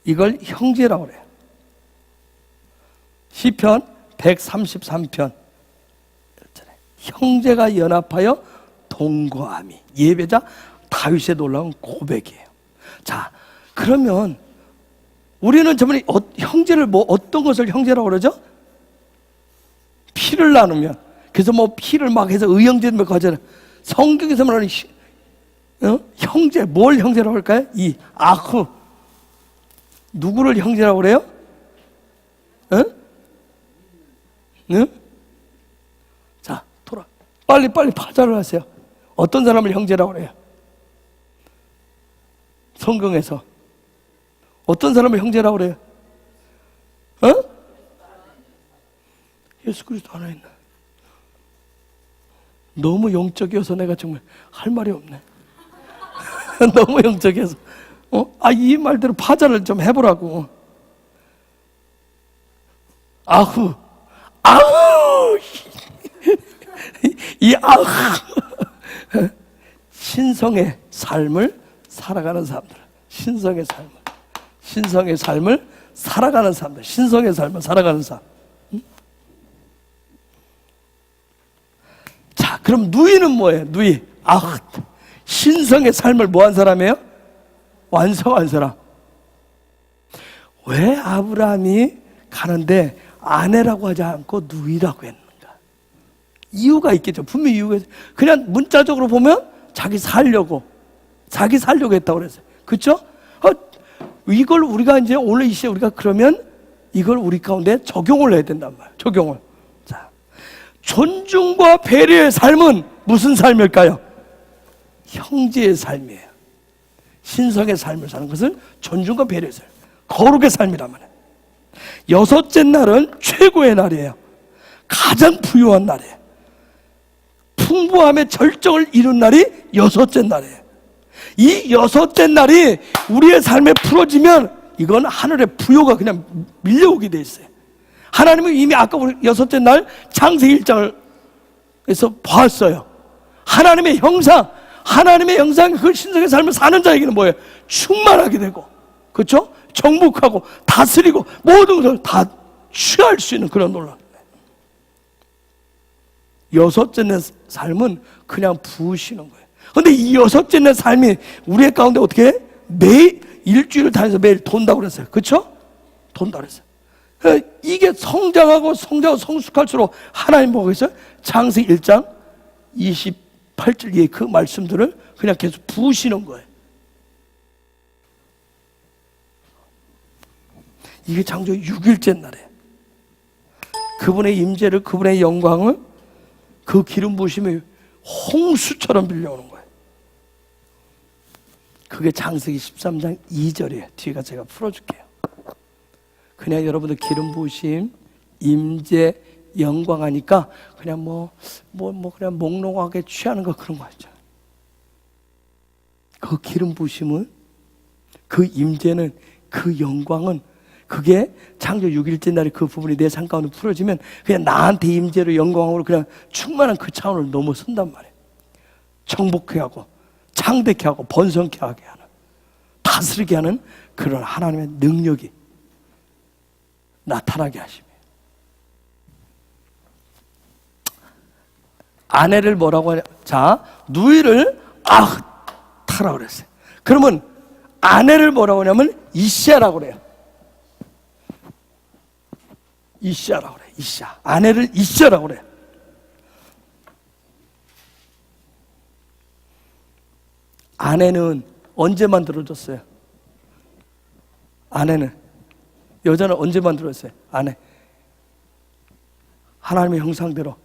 이걸 형제라고 그래요. 시편 133편. 형제가 연합하여 동거함이. 예배자 다윗의 놀라운 고백이에요. 자, 그러면 우리는 저번에 형제를 어떤 것을 형제라고 그러죠? 피를 나누면. 그래서 피를 막 해서 의형제를 막 하잖아요. 성경에서 말하는 형제, 뭘 형제라고 할까요? 이 아흐. 누구를 형제라고 그래요? 응? 응? 자, 빨리 파자를 하세요. 어떤 사람을 형제라고 그래요? 성경에서 어떤 사람을 형제라고 그래요? 예수 그리스도 하나 있나? 너무 영적이어서 내가 정말 할 말이 없네. 너무 영적이어서. 이 말대로 파자를 좀 해보라고. 아후. 이 아후. 신성의 삶을 살아가는 사람들. 신성의 삶을 살아가는 사람들. 신성의 삶을 살아가는 사람. 자, 그럼 누이는 뭐예요? 누이. 신성의 삶을 뭐한 사람이에요? 완성한 사람. 왜 아브라함이 가는데 아내라고 하지 않고 누이라고 했는가? 이유가 있겠죠. 분명히 이유가 있어요. 그냥 문자적으로 보면 자기 살려고 했다고 그랬어요. 그렇죠? 이걸 우리가 이제 오늘 이 시에 우리가 그러면 이걸 우리 가운데 적용을 해야 된단 말이에요. 적용을. 자, 존중과 배려의 삶은 무슨 삶일까요? 형제의 삶이에요. 신성의 삶을 사는 것을 존중과 배려의 삶, 거룩의 삶이란 말이에요. 여섯째 날은 최고의 날이에요. 가장 부유한 날이에요. 풍부함의 절정을 이룬 날이 여섯째 날이에요. 이 여섯째 날이 우리의 삶에 풀어지면 이건 하늘의 부요가 그냥 밀려오게 돼 있어요. 하나님은 이미 아까 우리 여섯째 날 창세기 1장에서 봤어요. 하나님의 형상, 그 신성의 삶을 사는 자에게는 뭐예요? 충만하게 되고, 그렇죠? 정복하고 다스리고 모든 것을 다 취할 수 있는 그런 놀라운. 여섯째 날 삶은 그냥 부으시는 거예요. 근데 이 여섯째 날 삶이 우리의 가운데 어떻게 해? 매일 일주일을 다녀서 매일 돈다고 그랬어요. 그렇죠? 돈다고 그랬어요. 이게 성장하고 성숙할수록 하나님 보고 있어요. 창세기 1장 28절 그 말씀들을 그냥 계속 부으시는 거예요. 이게 창조의 6일째 날이에요. 그분의 임재를, 그분의 영광을, 그 기름 부으심이 홍수처럼 빌려오는 거예요. 그게 창세기 13장 2절이에요. 뒤가 제가 풀어줄게요. 그냥 여러분들 기름 부으심, 임재, 영광 하니까 그냥 그냥 몽롱하게 취하는 거 그런 거 있죠. 그 기름 부으심은, 그 임재는, 그 영광은, 그게 창조 6일째 날에 그 부분이 내 삶 가운데 풀어지면 그냥 나한테 임재로 영광으로 그냥 충만한 그 차원을 넘어선단 말이에요. 정복해 하고 창대케 하고 번성케 하게 하는, 다스리게 하는 그런 하나님의 능력이 나타나게 하십니다. 아내를 뭐라고 하냐? 자, 누이를 타라고 그랬어요. 그러면 아내를 뭐라고 하냐면 이시아라고 그래요. 이시아라고 그래. 이시아. 아내를 이시아라고 그래. 아내는 언제 만들어졌어요? 아내는, 여자는 언제 만들어졌어요? 아내. 하나님의 형상대로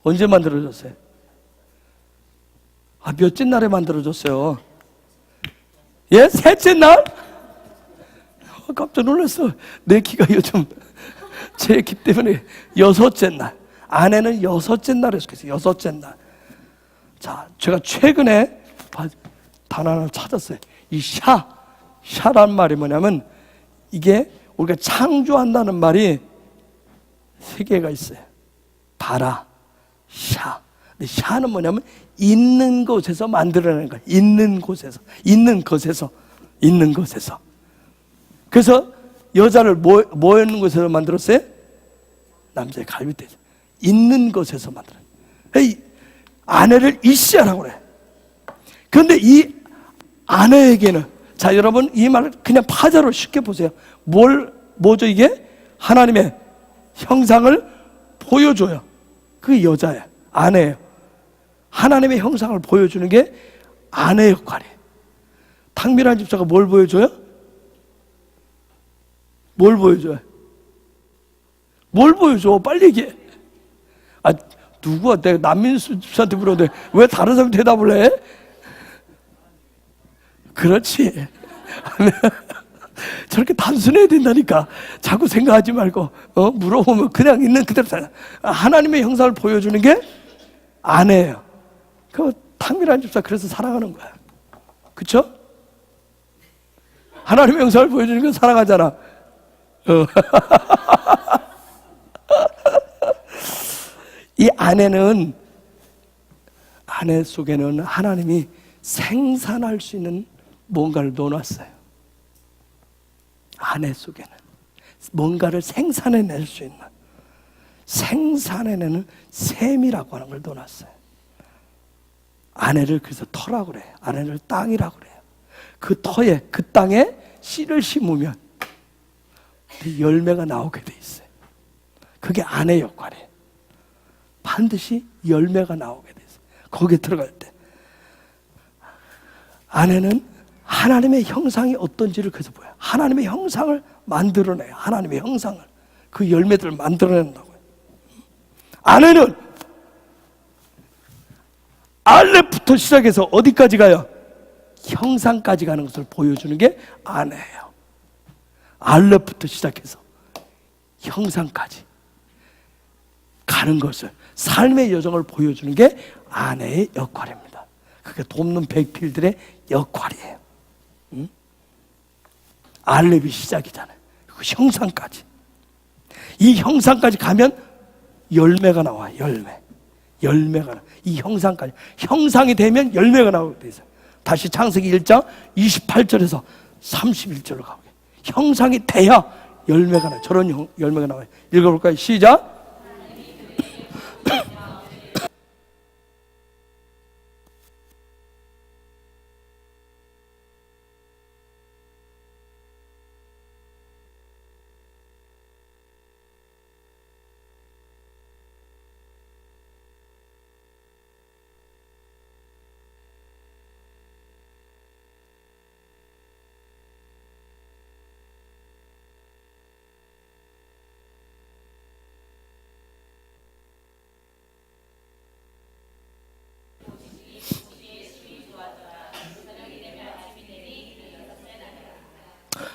언제 만들어졌어요? 몇째 날에 만들어졌어요? 예? 셋째 날? 깜짝 놀랐어. 내 키가 요즘 제 키 때문에 여섯째 날. 아내는 여섯째 날에 속했어요. 여섯째 날. 자, 제가 최근에 단 하나 찾았어요. 이 샤란 말이 뭐냐면, 이게 우리가 창조한다는 말이 세 개가 있어요. 바라, 샤. 근데 샤는 뭐냐면 있는 곳에서 만들어내는 거예요. 있는 곳에서. 그래서 여자를 뭐 있는 곳에서 만들었어요? 남자의 갈비뼈에서. 있는 곳에서 만들어요. 아내를 이시아라고 그래. 그런데 이 아내에게는, 자, 여러분 이 말을 그냥 파자로 쉽게 보세요. 뭐죠 이게? 하나님의 형상을 보여줘요. 그게 여자예요. 아내예요. 하나님의 형상을 보여주는 게 아내 역할이에요. 탕미란 집사가 뭘 보여줘요? 뭘 보여줘요? 뭘 보여줘? 빨리 얘기해. 누구야? 내가 남민수 집사한테 물었는데 왜 다른 사람 대답을 해? 그렇지. 저렇게 단순해야 된다니까. 자꾸 생각하지 말고 물어보면 그냥 있는 그대로 살아. 하나님의 형상을 보여주는 게 아내예요. 그 탕미란 집사 그래서 사랑하는 거야. 그쵸? 하나님의 형상을 보여주는 건 사랑하잖아. 이 아내 속에는 하나님이 생산할 수 있는 뭔가를 넣어놨어요. 아내 속에는 뭔가를 생산해낼 수 있는, 생산해내는 셈이라고 하는 걸 넣어놨어요. 아내를 그래서 터라고 그래요. 아내를 땅이라고 그래요. 그 터에, 그 땅에 씨를 심으면 열매가 나오게 돼 있어요. 그게 아내 역할이에요. 반드시 열매가 나오게 돼 있어요. 거기에 들어갈 때 아내는 하나님의 형상이 어떤지를 그래서 보여요. 하나님의 형상을 만들어내요. 하나님의 형상을, 그 열매들을 만들어낸다고요. 아내는 알렙부터 시작해서 어디까지 가요? 형상까지 가는 것을 보여주는 게 아내예요. 알렙부터 시작해서 형상까지 가는 것을, 삶의 여정을 보여주는 게 아내의 역할입니다. 그게 돕는 백필들의 역할이에요. 응? 알렙이 시작이잖아요. 그 형상까지. 이 형상까지 가면 열매가 나와요. 열매가 나. 이 형상까지. 형상이 되면 열매가 나오게 돼 있어요. 다시 창세기 1장 28절에서 31절로 가보게. 형상이 돼야 열매가 나요. 저런 열매가 나와요. 읽어볼까요? 시작.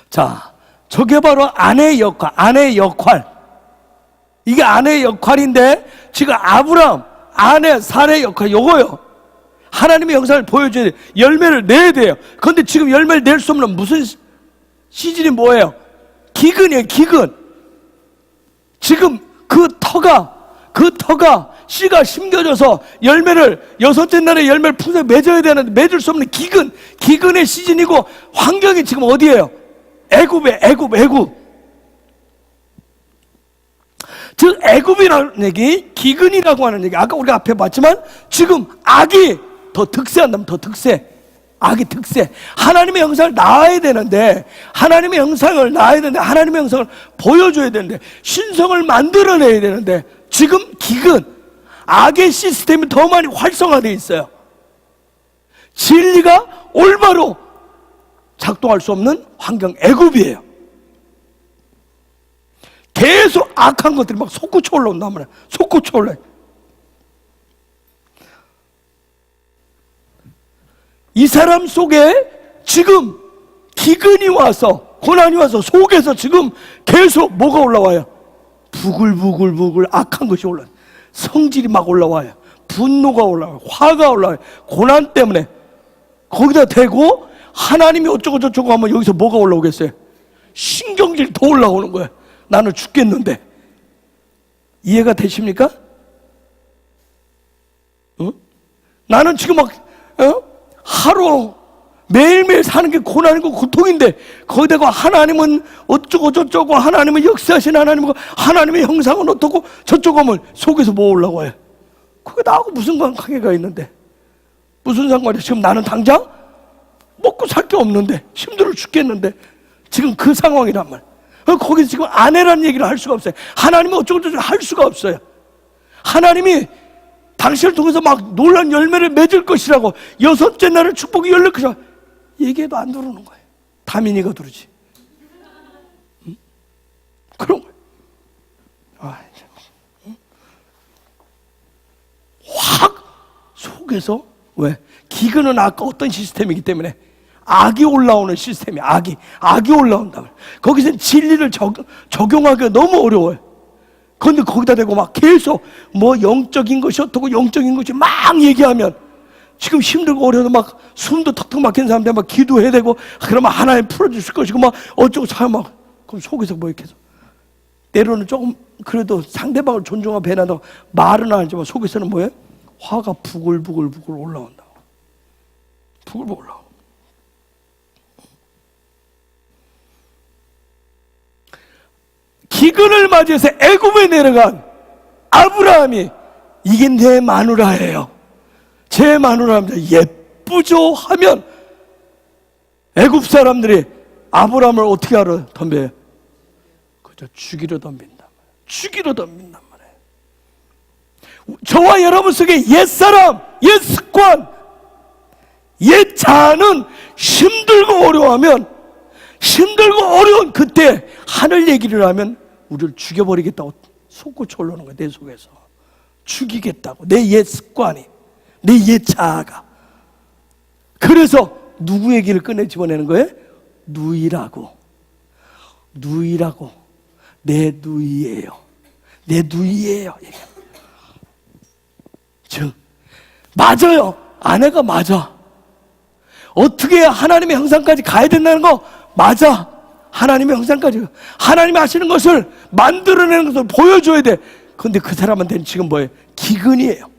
자, 저게 바로 아내의 역할. 이게 아내의 역할인데, 지금 아브라함, 아내, 사례의 역할, 요거요. 하나님의 형상을 보여줘야 돼요. 열매를 내야 돼요. 그런데 지금 열매를 낼 수 없는 무슨 시즌이 뭐예요? 기근이에요, 기근. 지금 그 터가 씨가 심겨져서 열매를, 여섯째 날에 열매를 품에 맺어야 되는데 맺을 수 없는 기근의 시즌이고, 환경이 지금 어디예요? 애굽. 즉 애굽이라는 얘기, 기근이라고 하는 얘기, 아까 우리가 앞에 봤지만 지금 악이 더 득세한다면 더 득세. 악이 득세. 하나님의 형상을 낳아야 되는데, 하나님의 형상을 보여줘야 되는데, 신성을 만들어내야 되는데, 지금 기근, 악의 시스템이 더 많이 활성화되어 있어요. 진리가 올바로 작동할 수 없는 환경, 애굽이에요. 계속 악한 것들이 막 솟구쳐 올라온단 말이야. 솟구쳐 올라요. 이 사람 속에 지금 기근이 와서, 고난이 와서 속에서 지금 계속 뭐가 올라와요? 부글부글 악한 것이 올라와요. 성질이 막 올라와요. 분노가 올라와요. 화가 올라와요. 고난 때문에. 거기다 대고 하나님이 어쩌고 저쩌고 하면 여기서 뭐가 올라오겠어요? 신경질이 더 올라오는 거예요. 나는 죽겠는데. 이해가 되십니까? 나는 지금 막 하루 매일매일 사는 게 고난이고 고통인데, 거기다가 하나님은 어쩌고 저쩌고, 하나님은 역사하신 하나님이고, 하나님의 형상은 어떻고 저쩌고 하면 속에서 뭐 올라와요? 그게 나하고 무슨 관계가 있는데? 무슨 상관이야? 지금 나는 당장 먹고 살 게 없는데, 힘들어 죽겠는데, 지금 그 상황이란 말. 거기서 지금 아내라는 얘기를 할 수가 없어요. 하나님이 어쩌고 저쩌고 할 수가 없어요. 하나님이 당신을 통해서 막 놀란 열매를 맺을 것이라고, 여섯째 날에 축복이 열릴 것이라고 얘기해도 안 들어오는 거예요. 다민이가 들으지. 그런 거예요. 확 속에서, 왜? 기근은 아까 어떤 시스템이기 때문에 악이 올라오는 시스템이, 악이 올라온다. 거기서 진리를 적용하기가 너무 어려워요. 그런데 거기다 대고 막 계속 뭐 영적인 것이 어떻고 영적인 것이 막 얘기하면, 지금 힘들고 어려워서 막 숨도 턱턱 막힌 사람들 막 기도해야 되고, 그러면 하나님 풀어주실 것이고 막 어쩌고 잘 막, 그럼 속에서 뭐 이렇게 해서 때로는 조금 그래도 상대방을 존중하고 배려한다고 말은 안 하지만 속에서는 뭐예요? 화가 부글부글 올라온다고. 부글부글 올라오고. 기근을 맞이해서 애굽에 내려간 아브라함이, 이게 내 마누라예요, 제 마누라입니다, 예쁘죠 하면 애굽 사람들이 아브라함을 어떻게 하러 덤벼요? 그저 죽이러 덤빈단 말이에요. 저와 여러분 속에 옛사람, 옛습관, 옛자아는 힘들고 어려워하면, 힘들고 어려운 그때 하늘 얘기를 하면 우리를 죽여버리겠다고 솟구쳐 올라오는 거야. 내 속에서 죽이겠다고, 내 옛 습관이, 내 옛 자아가. 그래서 누구 얘기를 꺼내 집어내는 거예요? 누이라고. 누이라고. 내 누이예요. 내 누이예요. 즉 맞아요. 아내가 맞아. 어떻게 하나님의 형상까지 가야 된다는 거 맞아. 하나님의 형상까지 하나님이 하시는 것을 만들어내는 것을 보여줘야 돼. 근데 그 사람한테는 지금 뭐예요? 기근이에요.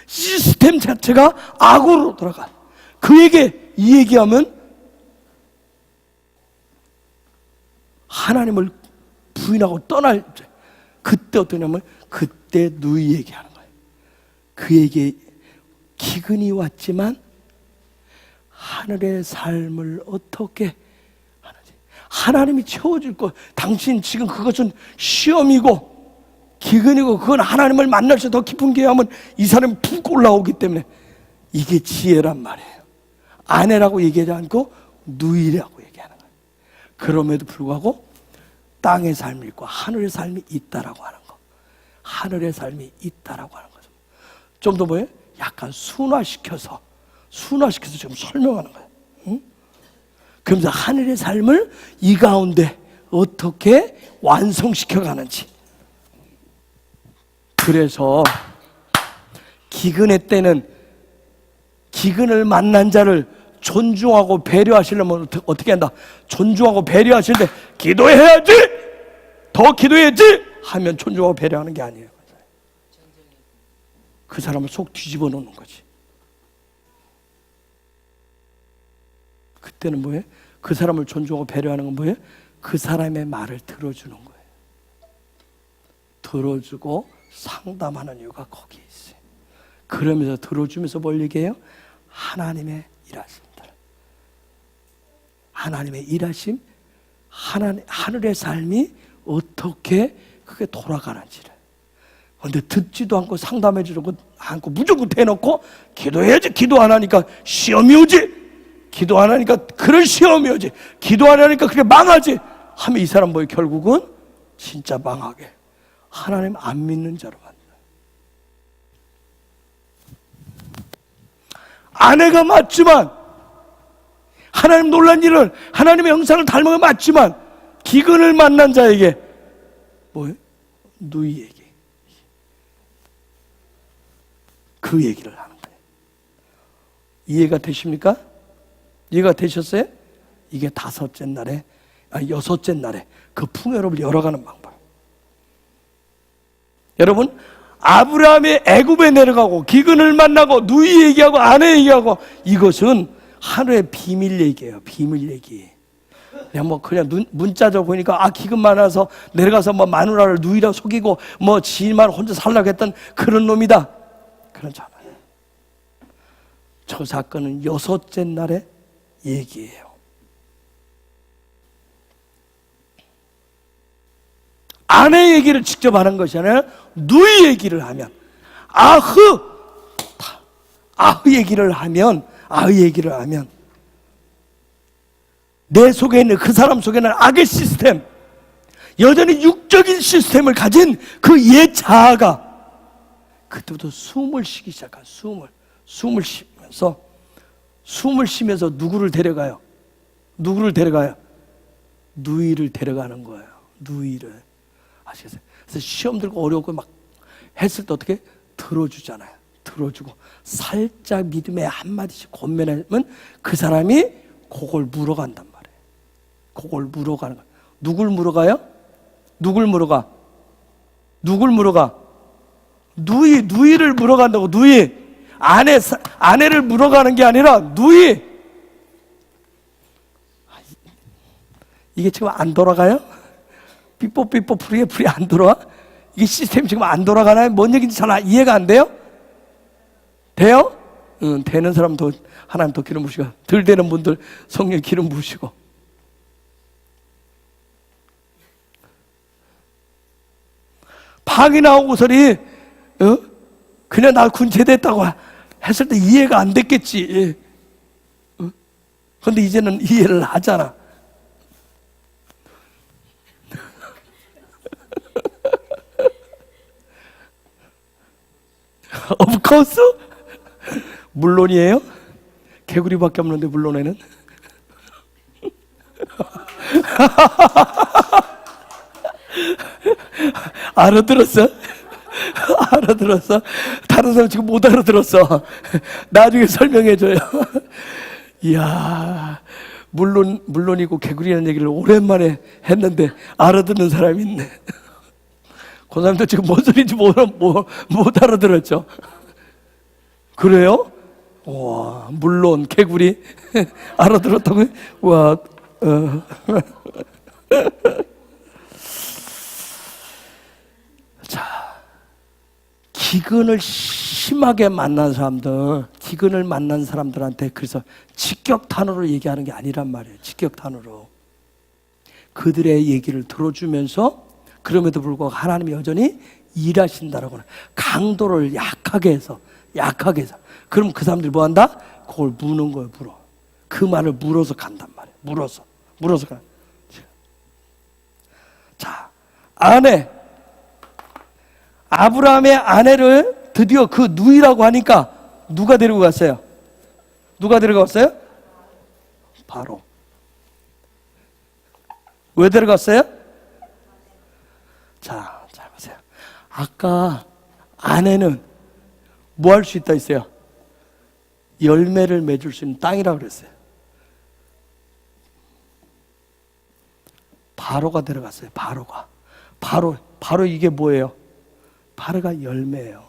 시스템 자체가 악으로 돌아가. 그에게 이 얘기하면 하나님을 부인하고 떠날 때 그때 어떠냐면 그때 누이 얘기하는 거예요. 그에게 기근이 왔지만 하늘의 삶을 어떻게 하는지 하나님이 채워줄 거. 당신 지금 그것은 시험이고 기근이고 그건 하나님을 만날수 더 깊은 교회하면 이 사람이 푹 올라오기 때문에 이게 지혜란 말이에요. 아내라고 얘기하지 않고 누이라고 얘기하는 거예요. 그럼에도 불구하고 땅의 삶이 있고 하늘의 삶이 있다라고 하는 거. 하늘의 삶이 있다라고 하는 거죠. 좀 더 뭐예요? 약간 순화시켜서 지금 설명하는 거예요. 응? 그러면서 하늘의 삶을 이 가운데 어떻게 완성시켜 가는지. 그래서 기근의 때는 기근을 만난 자를 존중하고 배려하시려면 어떻게 한다? 존중하고 배려하실 때 기도해야지! 더 기도해야지! 하면 존중하고 배려하는 게 아니에요. 그 사람을 속 뒤집어 놓는 거지. 그때는 뭐예요? 그 사람을 존중하고 배려하는 건 뭐예요? 그 사람의 말을 들어주는 거예요. 들어주고 상담하는 이유가 거기에 있어요. 그러면서 들어주면서 뭘 얘기해요? 하나님의 일하심들. 하나님의 일하심, 하늘의 삶이 어떻게 그게 돌아가는지를. 그런데 듣지도 않고 상담해주고 않고 무조건 대놓고 기도해야지. 기도 안 하니까 시험이 오지. 기도 안 하니까 그런 시험이 오지. 기도 안 하니까 그게 망하지. 하면 이 사람 뭐예요? 결국은 진짜 망하게. 하나님 안 믿는 자로 만들어요. 아내가 맞지만 하나님 놀란 일을 하나님의 형상을 닮은 건 맞지만 기근을 만난 자에게 뭐예요? 누이에게 그 얘기를 하는 거예요. 이해가 되십니까? 이해가 되셨어요? 이게 여섯째 날에 그 풍요롭을 열어가는 방법. 여러분, 아브라함이 애굽에 내려가고 기근을 만나고 누이 얘기하고 아내 얘기하고 이것은 하루의 비밀 얘기예요. 비밀 얘기. 그냥 문자적 보니까 기근 많아서 내려가서 마누라를 누이라고 속이고 지만 혼자 살라고 했던 그런 놈이다. 그렇지 않아요. 저 사건은 여섯째 날의 얘기예요. 아내 얘기를 직접 하는 것이 아니라 누이 얘기를 하면 아흐 얘기를 하면 내 속에 있는 그 사람 속에 있는 악의 시스템, 여전히 육적인 시스템을 가진 그 옛 자아가 그때부터 숨을 쉬기 시작한 숨을 쉬면서 누구를 데려가요? 누이를 데려가는 거예요. 누이를. 아시겠어요? 그래서 시험 들고 어려웠고 막 했을 때 어떻게? 들어주잖아요. 들어주고 살짝 믿음의 한마디씩 권면하면 그 사람이 그걸 물어간단 말이에요. 그걸 물어가는 거예요. 누굴 물어가요? 누굴 물어가? 누이를 물어간다고. 누이. 아내를 물어가는 게 아니라 누이. 이게 지금 안 돌아가요? 삐뽀삐뽀 불이 안 돌아와? 이게 시스템이 지금 안 돌아가나요? 뭔 얘기인지 잘 이해가 안 돼요? 돼요? 응, 되는 사람 더 하나님 더 기름 부으시고, 덜 되는 분들 성령 기름 부으시고. 방이 나오고서리 그냥 나 군제됐다고 했을 때 이해가 안 됐겠지. 그런데 이제는 이해를 하잖아. Of course? 물론이에요? 개구리밖에 없는데 물론에는? 알아들었어? 알아들었어? 다른 사람 지금 못 알아들었어. 나중에 설명해줘요. 이야, 물론이고 개구리라는 얘기를 오랜만에 했는데 알아듣는 사람이 있네. 그 사람도 지금 뭔 소리인지 못 알아들었죠? 그래요? 와, 물론 개구리 알아들었다고요? 와, 자, 기근을 심하게 만난 사람들, 기근을 만난 사람들한테 그래서 직격탄으로 얘기하는 게 아니란 말이에요. 직격탄으로 그들의 얘기를 들어주면서 그럼에도 불구하고 하나님이 여전히 일하신다라고 하는, 강도를 약하게 해서 그럼 그 사람들이 뭐 한다? 그걸 무는 거예요. 물어. 그 말을 물어서 간단 말이에요. 물어서 가. 자, 아브라함의 아내를 드디어 그 누이라고 하니까 누가 데리고 갔어요? 누가 데리고 갔어요? 바로. 왜 데려갔어요? 자, 잘 보세요. 아까 아내는 뭐 할 수 있다 했어요? 열매를 맺을 수 있는 땅이라고 그랬어요. 바로가 데려갔어요. 바로 이게 뭐예요? 바로가 열매예요.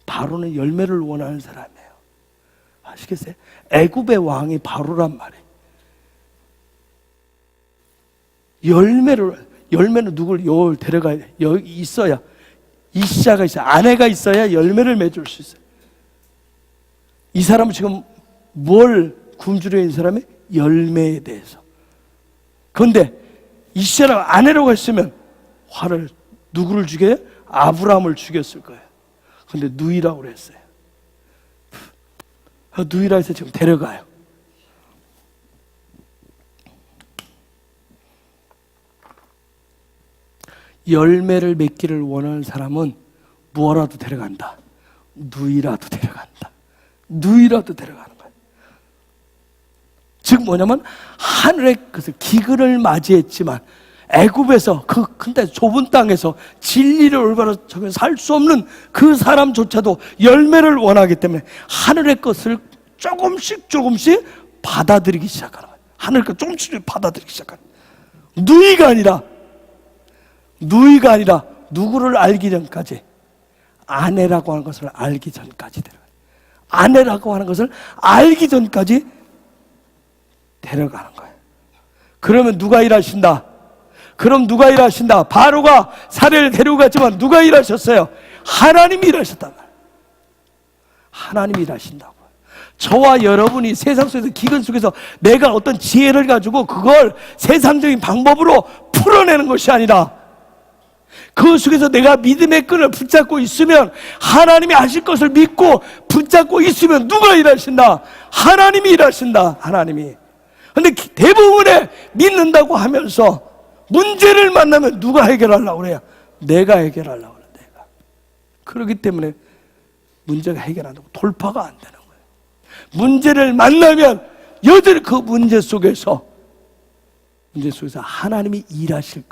바로는 열매를 원하는 사람이에요. 아시겠어요? 애굽의 왕이 바로란 말이에요. 열매는 누굴 데려가야 돼. 여기 있어야, 이시자가 있어야, 아내가 있어야 열매를 맺을 수 있어요. 이 사람은 지금 뭘 굶주려 있는 사람이? 열매에 대해서. 그런데 이시자는 아내라고 했으면 화를 누구를 죽여요? 아브라함을 죽였을 거예요. 그런데 누이라고 그랬어요. 누이라 해서 지금 데려가요. 열매를 맺기를 원하는 사람은 무엇라도 데려간다. 누이라도 데려가는 거예요. 즉 뭐냐면 하늘의 기근을 맞이했지만 애굽에서 그 근데 좁은 땅에서 진리를 올바로 살 수 없는 그 사람조차도 열매를 원하기 때문에 하늘의 것을 조금씩 받아들이기 시작하는 거예요. 하늘의 것 조금씩 받아들이기 시작하는 거예요. 누이가 아니라 누구를 알기 전까지, 아내라고 하는 것을 알기 전까지 데려가요. 아내라고 하는 것을 알기 전까지 데려가는 거예요. 그러면 누가 일하신다? 바로가 사례를 데리고 갔지만 누가 일하셨어요? 하나님이 일하셨단 말이에요. 하나님이 일하신다고. 저와 여러분이 세상 속에서, 기근 속에서 내가 어떤 지혜를 가지고 그걸 세상적인 방법으로 풀어내는 것이 아니라 그 속에서 내가 믿음의 끈을 붙잡고 있으면, 하나님이 하실 것을 믿고 붙잡고 있으면 누가 일하신다? 하나님이 일하신다. 하나님이. 근데 대부분의 믿는다고 하면서 문제를 만나면 누가 해결하려고 그래요? 내가 해결하려고 그래요. 내가. 그렇기 때문에 문제가 해결 안 되고 돌파가 안 되는 거예요. 문제를 만나면 여전히 그 문제 속에서 하나님이 일하실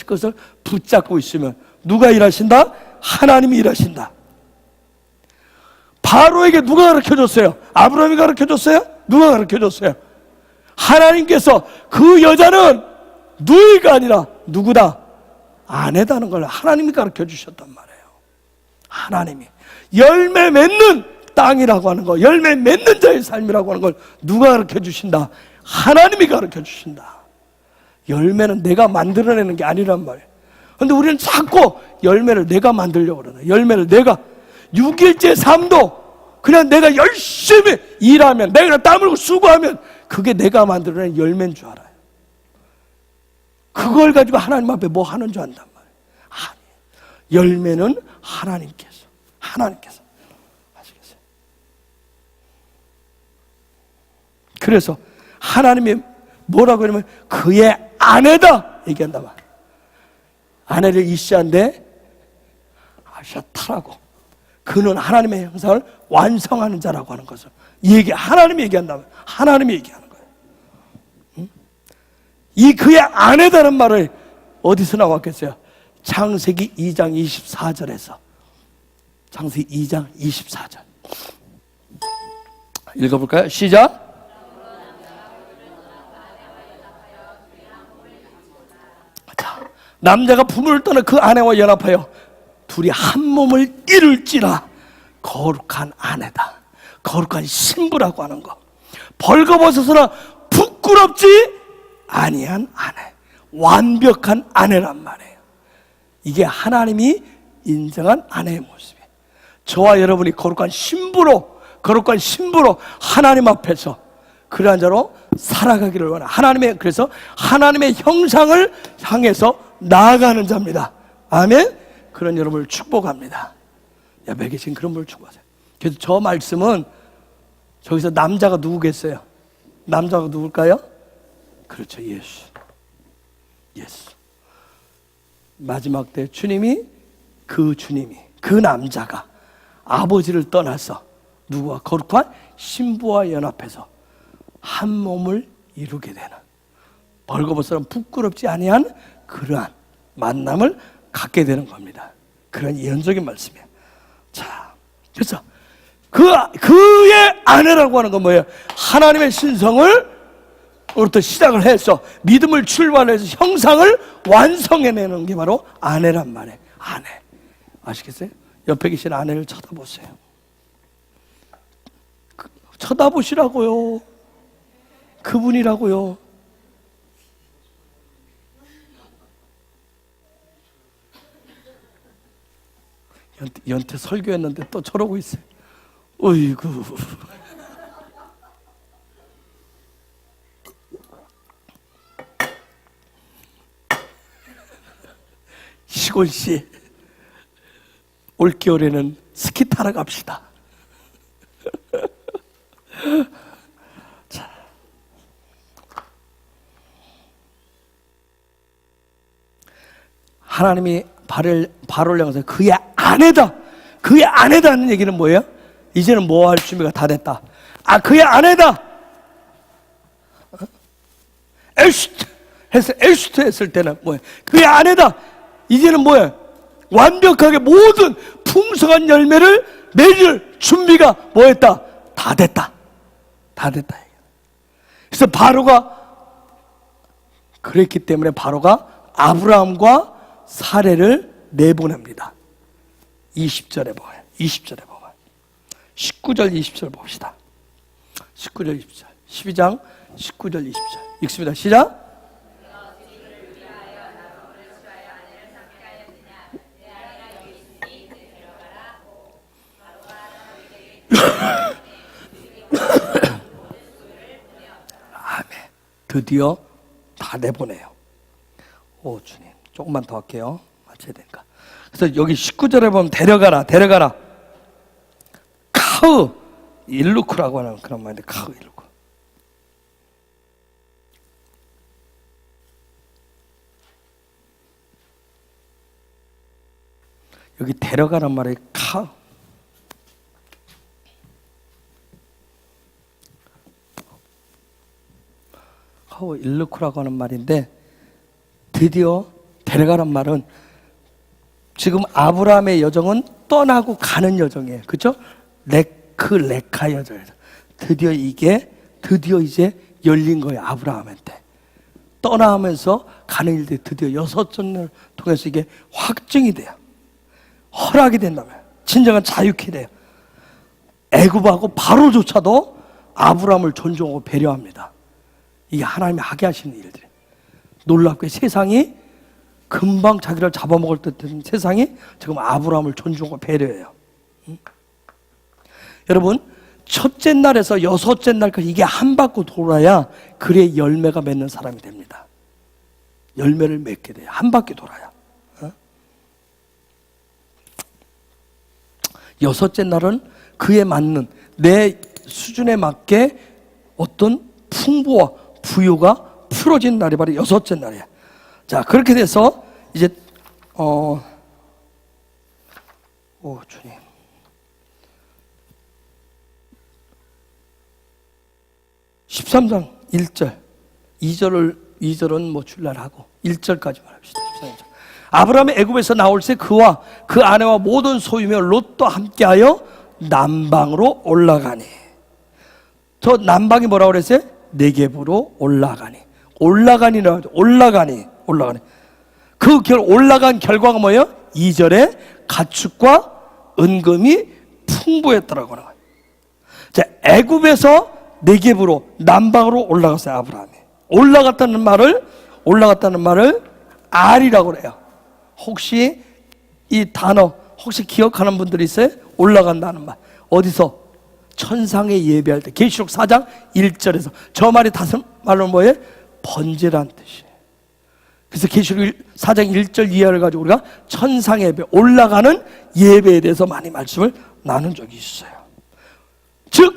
것을 붙잡고 있으면 누가 일하신다? 하나님이 일하신다. 바로에게 누가 가르쳐줬어요? 아브라함이 가르쳐줬어요? 누가 가르쳐줬어요? 하나님께서 그 여자는 누이가 아니라 누구다? 아내다는 걸 하나님이 가르쳐주셨단 말이에요. 하나님이. 열매 맺는 땅이라고 하는 거, 열매 맺는 자의 삶이라고 하는 걸 누가 가르쳐주신다? 하나님이 가르쳐주신다. 열매는 내가 만들어내는 게 아니란 말이에요. 그런데 우리는 자꾸 열매를 내가 만들려고 그러네. 열매를 내가, 6일째 삶도 그냥 내가 열심히 일하면, 내가 땀 흘리고 수고하면 그게 내가 만들어낸 열매인 줄 알아요. 그걸 가지고 하나님 앞에 뭐 하는 줄 안단 말이에요. 아니, 열매는 하나님께서. 아시겠어요? 그래서 하나님이 뭐라고 그러면 그의 아내다 얘기한단 말이에요. 아내를 이시자인데 아샤타라고, 그는 하나님의 형상을 완성하는 자라고 하는 것을 하나님이 얘기한다면, 하나님이 얘기하는 거예요. 이 그의 아내다는 말을 어디서 나왔겠어요? 창세기 2장 24절에서. 창세기 2장 24절 읽어볼까요? 시작. 자, 남자가 부모를 떠나 그 아내와 연합하여 둘이 한 몸을 이룰지라. 거룩한 아내다, 거룩한 신부라고 하는 거. 벌거벗어서나 부끄럽지 아니한 아내, 완벽한 아내란 말이에요. 이게 하나님이 인정한 아내의 모습이에요. 저와 여러분이 거룩한 신부로 하나님 앞에서 그러한 자로 살아가기를 원해요. 그래서 하나님의 형상을 향해서 나아가는 자입니다. 아멘. 그런 여러분을 축복합니다. 옆에 계신 그런 분을 축복하세요. 그래서 저 말씀은 저기서 남자가 누구겠어요? 남자가 누굴까요? 그렇죠, 예수. 마지막 때 주님이 그 남자가 아버지를 떠나서 누구와 거룩한 신부와 연합해서 한 몸을 이루게 되는, 벌거벗어는 부끄럽지 아니한 그러한 만남을 갖게 되는 겁니다. 그런 예언적인 말씀이에요. 자, 그래서 그의 아내라고 하는 건 뭐예요? 하나님의 신성을 부터 시작을 해서 믿음을 출발해서 형상을 완성해내는 게 바로 아내란 말이에요. 아내. 아시겠어요? 옆에 계신 아내를 쳐다보세요. 쳐다보시라고요. 그분이라고요. 연태 설교했는데 또 저러고 있어요. 어이구. 시골씨, 올겨울에는 스키 타러 갑시다. 자, 하나님이 바로를 향해서 그의 아내다는 얘기는 뭐예요? 이제는 뭐 할 준비가 다 됐다. 아, 그의 아내다. 엘슈트 했을 때는 뭐예요? 그의 아내다. 이제는 뭐예요? 완벽하게 모든 풍성한 열매를 맺을 준비가 뭐였다? 다 됐다. 그래서 바로가 그랬기 때문에 바로가 아브라함과 사례를 내보냅니다. 20절에 보면 19절 20절 봅시다. 19절 20절 12장 19절 20절 읽습니다. 시작. 아멘. 드디어 다 내보내요. 오 주님, 조금만 더 할게요. 맞춰야 되니까. 그래서 여기 19절에 보면 데려가라. 카흐 일루크라고 하는 그런 말인데, 카흐 일루크. 여기 데려가란 말이 카흐. 카흐 일루크라고 하는 말인데, 드디어 데려가란 말은 지금 아브라함의 여정은 떠나고 가는 여정이에요. 그렇죠? 레카 여정에서 드디어 이제 열린 거예요. 아브라함한테 떠나면서 가는 일들이 드디어 6전을 통해서 이게 확증이 돼요. 허락이 된다면 진정한 자유케 돼요. 애굽하고 바로조차도 아브라함을 존중하고 배려합니다. 이게 하나님이 하게 하시는 일들이에요. 놀랍게 세상이 금방 자기를 잡아먹을 듯한 세상이 지금 아브라함을 존중하고 배려해요. 여러분, 첫째 날에서 6째 날까지 이게 한 바퀴 돌아야 그의 열매가 맺는 사람이 됩니다. 열매를 맺게 돼요. 한 바퀴 돌아야. 6째 날은 그에 맞는 내 수준에 맞게 어떤 풍부와 부유가 풀어진 날이 바로 6째 날이에요. 자, 그렇게 돼서 이제 오 주님, 13장 1절 2절을 2절은 뭐 출랄하고 1절까지만 합시다. 아브라함이 애굽에서 나올 때 그와 그 아내와 모든 소유며 롯도 함께하여 남방으로 올라가니. 저 남방이 뭐라고 그랬어요? 네겝으로 올라가니. 올라가니라고 하죠. 올라가니. 그 올라간 결과가 뭐예요? 2절에 가축과 은금이 풍부했더라고 하는 거예요. 자, 애굽에서 네겝으로 남방으로 올라갔어요. 아브라함이 올라갔다는 말을 알이라고 그래요. 혹시 이 단어 혹시 기억하는 분들이 있어요? 올라간다는 말 어디서? 천상에 예배할 때 계시록 4장 1절에서 저 말이 다른 말로 뭐예요? 번제란 뜻이에요. 그래서 계시록 4장 1절 이하를 가지고 우리가 천상 예배, 올라가는 예배에 대해서 많이 말씀을 나눈 적이 있어요. 즉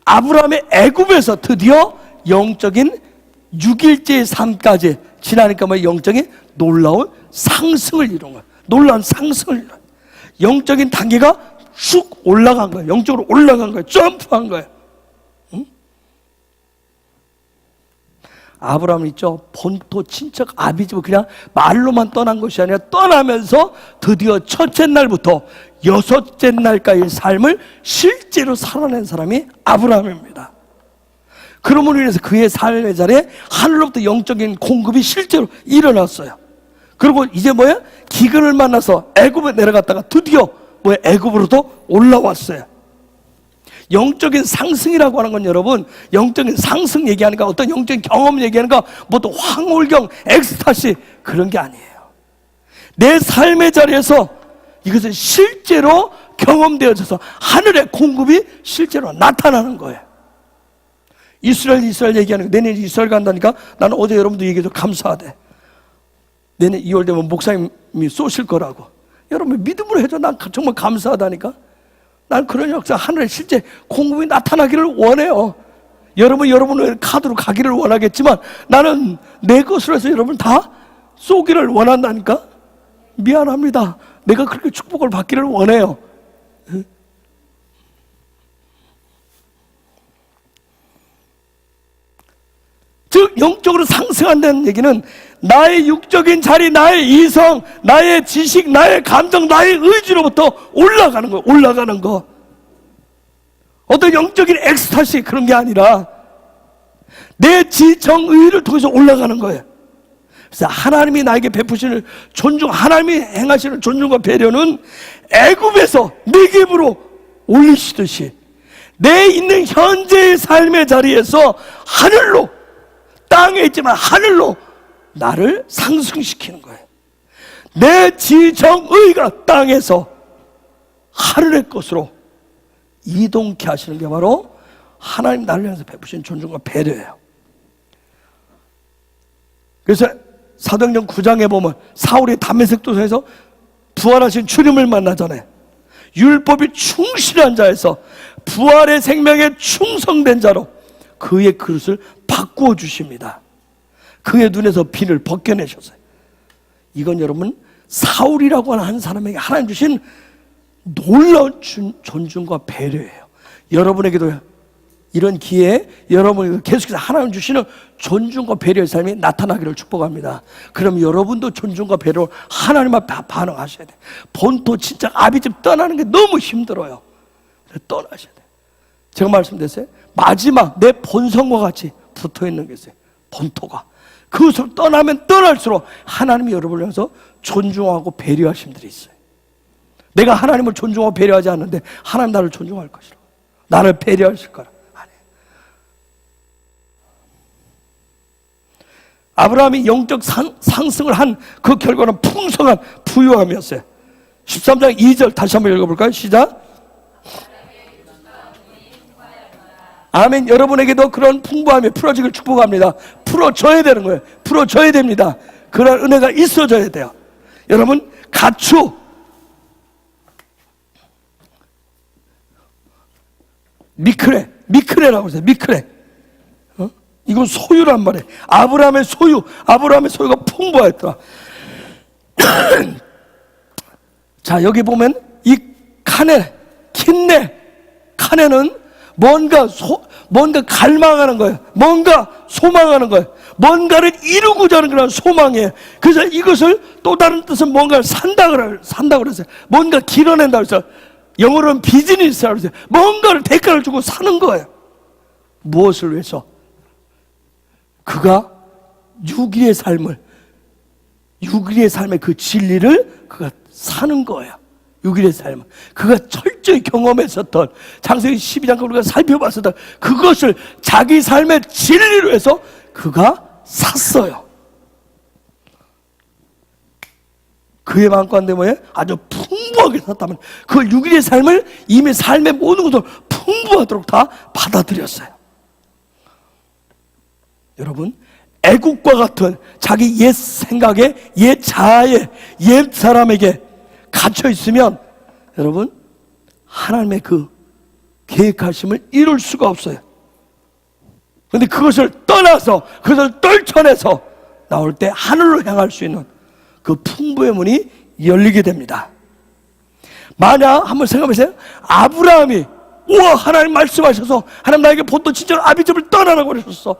아브라함의 애굽에서 드디어 영적인 6일째의 삶까지 지나니까 뭐 영적인 놀라운 상승을 이룬 거예요. 놀라운 상승을 이룬 거예요. 영적인 단계가 쑥 올라간 거예요. 영적으로 올라간 거예요. 점프한 거예요. 응? 아브라함은 있죠. 본토 친척 아비집을 그냥 말로만 떠난 것이 아니라 떠나면서 드디어 첫째 날부터 여섯째 날까지의 삶을 실제로 살아낸 사람이 아브라함입니다. 그러므로 인해서 그의 삶의 자리에 하늘로부터 영적인 공급이 실제로 일어났어요. 그리고 이제 뭐야? 기근을 만나서 애굽에 내려갔다가 드디어 뭐야? 애굽으로도 올라왔어요. 영적인 상승이라고 하는 건 여러분, 영적인 상승 얘기하는가, 어떤 영적인 경험 얘기하는가, 뭐 또 황홀경, 엑스타시 그런 게 아니에요. 내 삶의 자리에서 이것은 실제로 경험되어져서 하늘의 공급이 실제로 나타나는 거예요. 이스라엘 얘기하는 거, 내년 이스라엘 간다니까 나는 어제 여러분도 얘기해서 감사하대. 내년 2월 되면 목사님이 쏘실 거라고. 여러분 믿음으로 해줘. 난 정말 감사하다니까. 난 그런 역사 하늘에 실제 공급이 나타나기를 원해요. 여러분의 카드로 가기를 원하겠지만 나는 내 것으로 해서 여러분 다 쏘기를 원한다니까. 미안합니다. 내가 그렇게 축복을 받기를 원해요. 즉 영적으로 상승한다는 얘기는 나의 육적인 자리, 나의 이성, 나의 지식, 나의 감정, 나의 의지로부터 올라가는 거예요. 올라가는 거. 어떤 영적인 엑스타시 그런 게 아니라 내 지정의를 통해서 올라가는 거예요. 그래서 하나님이 나에게 베푸시는 존중, 하나님이 행하시는 존중과 배려는 애굽에서 네겝으로 올리시듯이 내 있는 현재의 삶의 자리에서 하늘로, 땅에 있지만 하늘로 나를 상승시키는 거예요. 내 지정의가 땅에서 하늘의 것으로 이동케 하시는 게 바로 하나님 나를 향해서 베푸신 존중과 배려예요. 그래서 사도행전 9장에 보면 사울이 다메섹 도상에서 부활하신 주님을 만나잖아요. 율법이 충실한 자에서 부활의 생명에 충성된 자로 그의 그릇을 바꾸어 주십니다. 그의 눈에서 비를 벗겨내셨어요. 이건 여러분 사울이라고 하는 한 사람에게 하나님 주신 놀라운 존중과 배려예요. 여러분에게도 이런 기회에 여러분에게 계속해서 하나님 주시는 존중과 배려의 삶이 나타나기를 축복합니다. 그럼 여러분도 존중과 배려로 하나님 앞에 반응하셔야 돼요. 본토 진짜 아비집 떠나는 게 너무 힘들어요. 떠나셔야 돼요. 제가 말씀드렸어요. 마지막 내 본성과 같이 붙어있는 게 있어요. 본토가. 그것을 떠나면 떠날수록 하나님이 여러분을 위해서 존중하고 배려하신 분들이 있어요. 내가 하나님을 존중하고 배려하지 않는데 하나님 나를 존중할 것이라, 나를 배려하실 거라. 아니에요. 아브라함이 영적 상승을 한 그 결과는 풍성한 부유함이었어요. 13장 2절 다시 한번 읽어볼까요? 시작. 아멘. 여러분에게도 그런 풍부함이 풀어지길 축복합니다. 풀어져야 되는 거예요. 풀어져야 됩니다. 그런 은혜가 있어져야 돼요. 여러분 가축, 미크레라고 하세요. 미크레. 이건 소유란 말이에요. 아브라함의 소유가 풍부했더라. 자, 여기 보면 이 칸네는 뭔가 갈망하는 거예요. 뭔가 소망하는 거예요. 뭔가를 이루고자 하는 그런 소망이에요. 그래서 이것을 또 다른 뜻은 뭔가를 산다고 그랬어요. 뭔가 길어낸다고 했어요. 영어로는 비즈니스라고 했어요. 뭔가를 대가를 주고 사는 거예요. 무엇을 위해서? 그가 6일의 삶의 그 진리를 그가 사는 거예요. 6일의 삶. 그가 철저히 경험했었던, 창세기 12장 우리가 살펴봤었던 그것을 자기 삶의 진리로 해서 그가 샀어요. 그의 마음가운데 뭐예요? 아주 풍부하게 샀다면 그 6일의 삶을 이미 삶의 모든 것을 풍부하도록 다 받아들였어요. 여러분, 애국과 같은 자기 옛 생각에, 옛 자아에, 옛 사람에게 갇혀 있으면 여러분, 하나님의 그 계획하심을 이룰 수가 없어요. 그런데 그것을 떠나서, 그것을 떨쳐내서 나올 때 하늘로 향할 수 있는 그 풍부의 문이 열리게 됩니다. 만약 한번 생각해보세요. 아브라함이 우와, 하나님 말씀하셔서 하나님 나에게 본토 친척 아비집을 떠나라고 그러셨어.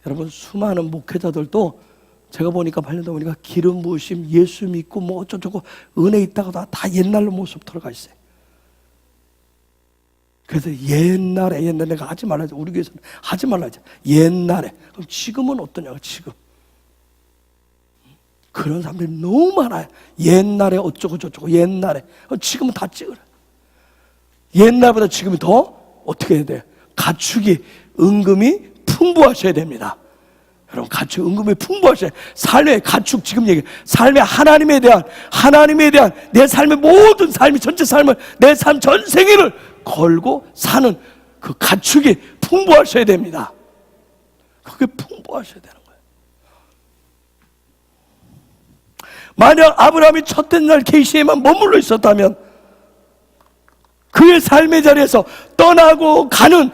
여러분, 수많은 목회자들도 제가 보니까 8년 동안 보니까 기름 부으심, 예수 믿고 뭐 어쩌고 은혜 있다가 다 옛날로 모습 돌아가 있어요. 그래서 옛날에 내가 하지 말라죠. 우리 교회에서는 하지 말라죠. 옛날에. 그럼 지금은 어떠냐고, 지금. 그런 사람들이 너무 많아요. 옛날에 어쩌고 저쩌고, 옛날에. 지금은 다 찍으라. 옛날보다 지금이 더 어떻게 해야 돼요? 가축이 은금이 풍부하셔야 됩니다. 여러분, 가축 은금이 풍부하셔야 돼요. 삶의 가축, 지금 얘기, 삶의 하나님에 대한 내 삶의 모든 삶이, 전체 삶을, 내 삶 전생애를 걸고 사는 그 가축이 풍부하셔야 됩니다. 그게 풍부하셔야 되는 거예요. 만약 아브라함이 첫째 날 계시에만 머물러 있었다면, 그의 삶의 자리에서 떠나고 가는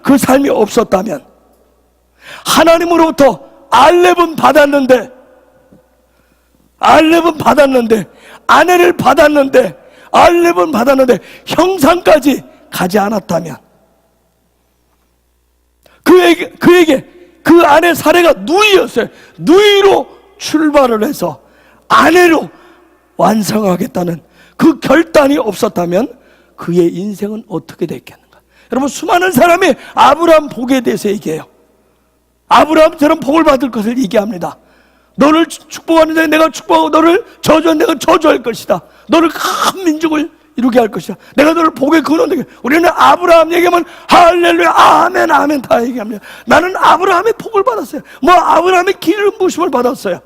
그 삶이 없었다면, 하나님으로부터 알렙은 받았는데, 아내를 받았는데, 알렙은 받았는데 형상까지 가지 않았다면, 그에게 그 아내 사례가 누이였어요. 누이로 출발을 해서 아내로 완성하겠다는 그 결단이 없었다면 그의 인생은 어떻게 됐겠는가? 여러분, 수많은 사람이 아브라함 복에 대해서 얘기해요. 아브라함처럼 복을 받을 것을 얘기합니다. 너를 축복하는 자에 내가 축복하고 너를 저주하는 내가 저주할 것이다. 너를 큰 민족을 이루게 할 것이다. 내가 너를 복의 근원 되게. 우리는 아브라함 얘기하면 할렐루야, 아멘, 아멘 다 얘기합니다. 나는 아브라함의 복을 받았어요. 뭐 아브라함의 기름 부으심을 받았어요.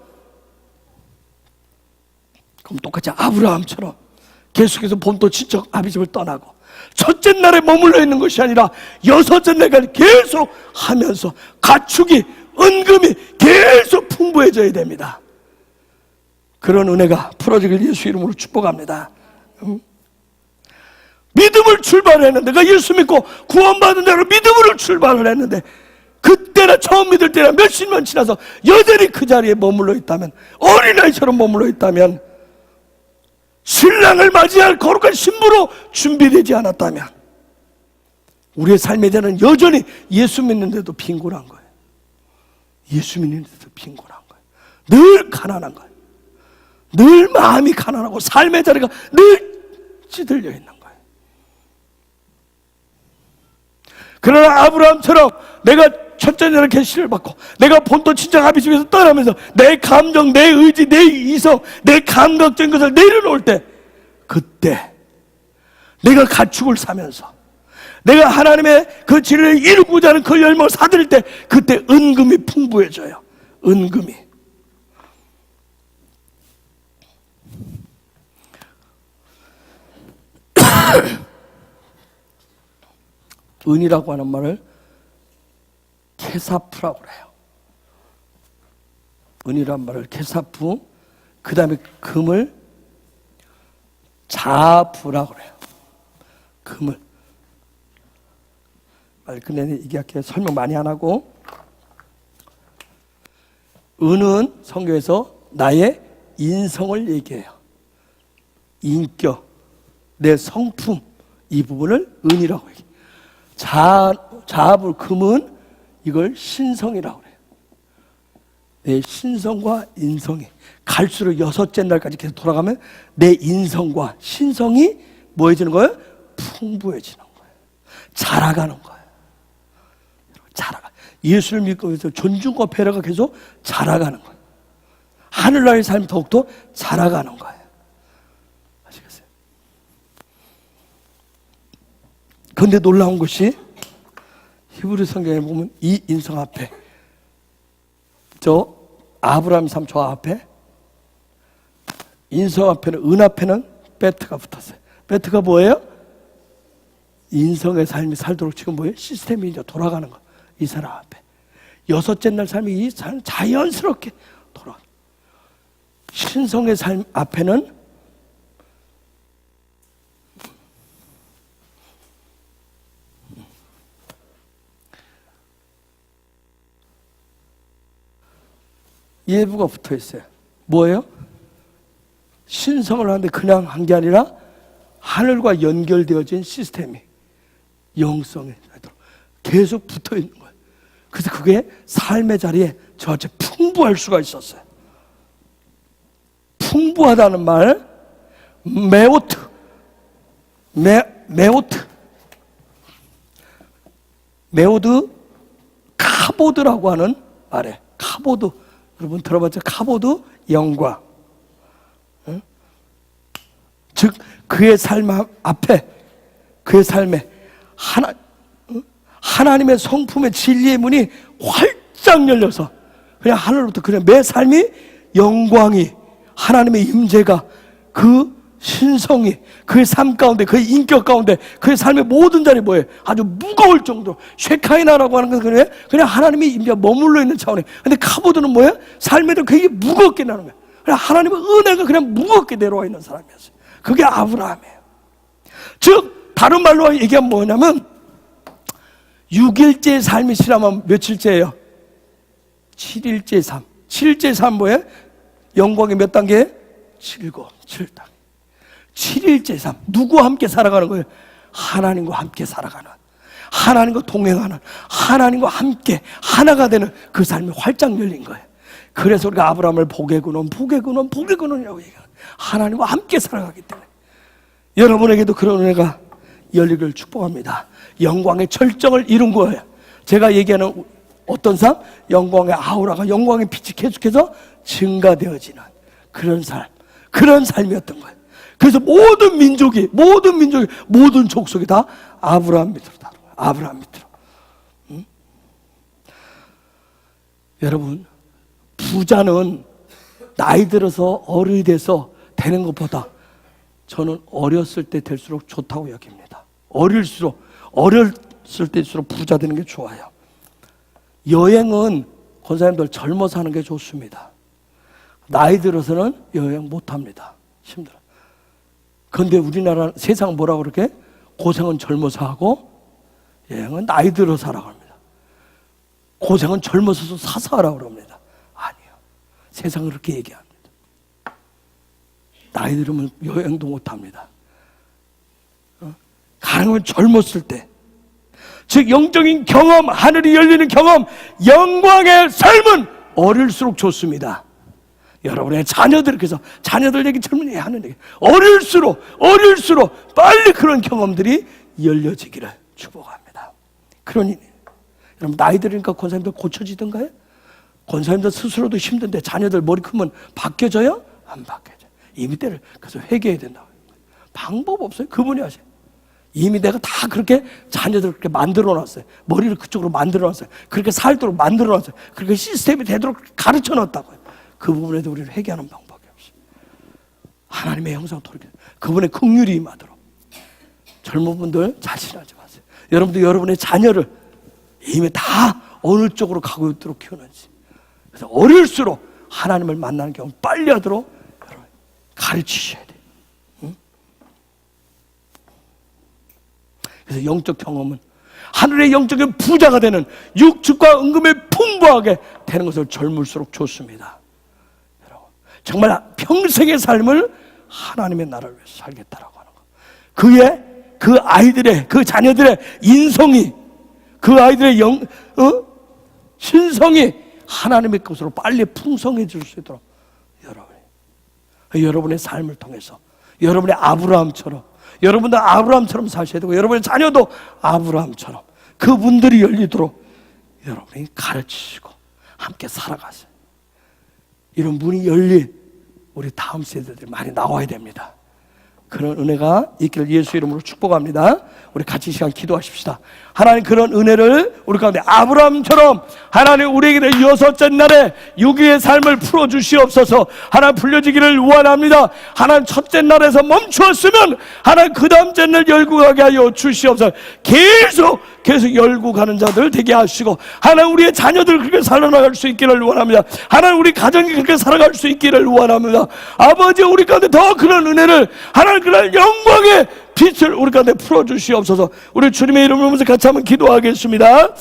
그럼 똑같이 아브라함처럼 계속해서 본토 친척 아비집을 떠나고 첫째 날에 머물러 있는 것이 아니라 여섯째 날까지 계속 하면서 가축이 은금이 계속 풍부해져야 됩니다. 그런 은혜가 풀어지길 예수 이름으로 축복합니다. 믿음을 출발했는데, 그러니까 예수 믿고 구원받은 자로 믿음으로 출발을 했는데, 그때나 처음 믿을 때나 몇십 년 지나서 여전히 그 자리에 머물러 있다면, 어린아이처럼 머물러 있다면, 신랑을 맞이할 거룩한 신부로 준비되지 않았다면, 우리의 삶의 자는 여전히 예수 믿는데도 빈곤한 거예요. 예수 믿는데도 빈곤한 거예요. 늘 가난한 거예요. 늘 마음이 가난하고 삶의 자리가 늘 찌들려 있는 거예요. 그러나 아브라함처럼 내가 첫째 날에 계시를 받고 내가 본토 친척 아비집에서 떠나면서 내 감정, 내 의지, 내 이성, 내 감각적인 것을 내려놓을 때, 그때 내가 가축을 사면서 내가 하나님의 그 진리를 이루고자 하는 그 열매를 사들일 때, 그때 은금이 풍부해져요. 은금이. 은이라고 하는 말을 케사프라고 그래요. 은이란 말을 케사프, 그 다음에 금을 자부라고 그래요. 금을. 근데 이게 이렇게 설명 많이 안 하고, 은은 성경에서 나의 인성을 얘기해요. 인격, 내 성품, 이 부분을 은이라고 얘기해요. 자합을 금은 이걸 신성이라고 그래요. 내 신성과 인성이 갈수록 여섯째 날까지 계속 돌아가면 내 인성과 신성이 뭐해지는 거예요? 풍부해지는 거예요. 자라가는 거예요. 자라가. 예수를 믿고 해서 존중과 배려가 계속 자라가는 거예요. 하늘나라의 삶이 더욱더 자라가는 거예요. 아시겠어요? 그런데 놀라운 것이 히브리 성경에 보면 이 인성 앞에 저 아브라함 삶 저 앞에 인성 앞에는 은 앞에는 베트가 붙었어요. 베트가 뭐예요? 인성의 삶이 살도록 지금 뭐예요? 시스템이 이제 돌아가는 거. 이 사람 앞에 여섯째 날 삶이 이 삶 자연스럽게 돌아. 신성의 삶 앞에는 예부가 붙어 있어요. 뭐예요? 신성을 하는데 그냥 한 게 아니라 하늘과 연결되어진 시스템이 영성에 계속 붙어 있는 거예요. 그래서 그게 삶의 자리에 저한테 풍부할 수가 있었어요. 풍부하다는 말, 메오드 카보드라고 하는 말에 카보드 여러분 들어봤죠? 카보드 영광. 즉 그의 삶 앞에 그의 삶에 하나님의 성품의 진리의 문이 활짝 열려서 그냥 하늘로부터 그냥 내 삶이 영광이 하나님의 임재가 그 신성이 그의 삶 가운데 그의 인격 가운데 그의 삶의 모든 자리 뭐예요? 아주 무거울 정도로 쉐카이나라고 하는 건 그냥 하나님의 임재가 머물러 있는 차원에 근데 카보드는 뭐예요? 삶에도 그게 무겁게 나는 거예요. 그냥 하나님의 은혜가 그냥 무겁게 내려와 있는 사람이었어요. 그게 아브라함이에요. 즉 다른 말로 얘기하면 뭐냐면 6일째 삶이 지나면 며칠째예요? 7일째 삶. 7일째 삶 뭐예요? 영광의 몇 단계? 7단계. 7일째 삶. 누구와 함께 살아가는 거예요? 하나님과 함께 살아가는, 하나님과 동행하는, 하나님과 함께 하나가 되는 그 삶이 활짝 열린 거예요. 그래서 우리가 아브라함을 보게구는이라고 얘기해요. 하나님과 함께 살아가기 때문에 여러분에게도 그런 은혜가 열리기를 축복합니다. 영광의 철정을 이룬 거예요. 제가 얘기하는 어떤 삶? 영광의 아우라가 영광의 빛이 계속해서 증가되어지는 그런 삶이었던 거예요. 그래서 모든 민족이 모든 족속이 다 아브라함 밑으로 아브라함 밑으로. 여러분 부자는 나이 들어서 어른이 돼서 되는 것보다 저는 어렸을 때 될수록 좋다고 여깁니다. 어렸을 때일수록 부자 되는 게 좋아요. 여행은 권사님들 젊어서 하는 게 좋습니다. 나이 들어서는 여행 못합니다. 힘들어. 그런데 우리나라 세상 뭐라고 그렇게? 고생은 젊어서 하고 여행은 나이 들어서 하라고 합니다. 고생은 젊어서 사서 하라고 합니다. 아니요. 세상은 그렇게 얘기합니다. 나이 들으면 여행도 못합니다. 가능하면 젊었을 때, 즉 영적인 경험, 하늘이 열리는 경험, 영광의 삶은 어릴수록 좋습니다. 여러분의 자녀들, 그래서 자녀들 얘기, 젊은 얘기 하는 얘기, 어릴수록 빨리 그런 경험들이 열려지기를 축복합니다. 그러니 여러분 나이 들으니까 권사님들 고쳐지던가요? 권사님들 스스로도 힘든데 자녀들 머리 크면 바뀌어져요? 안 바뀌어져요. 이미 때를 그래서 회개해야 된다고. 방법 없어요. 그분이 하세요. 이미 내가 다 그렇게 자녀들 그렇게 만들어 놨어요. 머리를 그쪽으로 만들어 놨어요. 그렇게 살도록 만들어 놨어요. 그렇게 시스템이 되도록 가르쳐 놨다고요. 그 부분에도 우리는 회개하는 방법이 없어요. 하나님의 형상 돌이켜 그분의 긍휼이 임하도록. 젊은 분들 자신하지 마세요. 여러분도 여러분의 자녀를 이미 다 어느 쪽으로 가고 있도록 키우는지. 그래서 어릴수록 하나님을 만나는 경우 빨리 하도록 여러분 가르치셔야 돼요. 응? 그래서 영적 경험은 하늘의 영적인 부자가 되는 육축과 은금에 풍부하게 되는 것을 젊을수록 좋습니다. 여러분 정말 평생의 삶을 하나님의 나라를 위해서 살겠다라고 하는 것. 그의 그 아이들의, 그 자녀들의 인성이, 그 아이들의 신성이 하나님의 것으로 빨리 풍성해질 수 있도록 여러분의 삶을 통해서 여러분의 아브라함처럼, 여러분도 아브라함처럼 사셔야 되고, 여러분의 자녀도 아브라함처럼 그분들이 열리도록 여러분이 가르치시고 함께 살아가세요. 이런 문이 열린 우리 다음 세대들이 많이 나와야 됩니다. 그런 은혜가 있기를 예수 이름으로 축복합니다. 우리 같이 이 시간 기도하십시다. 하나님, 그런 은혜를 우리 가운데 아브라함처럼 하나님 우리에게 여섯째 날에 유기의 삶을 풀어주시옵소서. 하나님 불려지기를 원합니다. 하나님 첫째 날에서 멈추었으면 하나님 그 다음째 날 열고 가게 하여 주시옵소서. 계속 열고 가는 자들 되게 하시고, 하나님 우리의 자녀들 그렇게 살아나갈 수 있기를 원합니다. 하나님 우리 가정이 그렇게 살아갈 수 있기를 원합니다. 아버지, 우리 가운데 더 그런 은혜를, 하나님 그런 영광의 빛을 우리 가운데 풀어주시옵소서. 우리 주님의 이름으로 같이 한번 기도하겠습니다.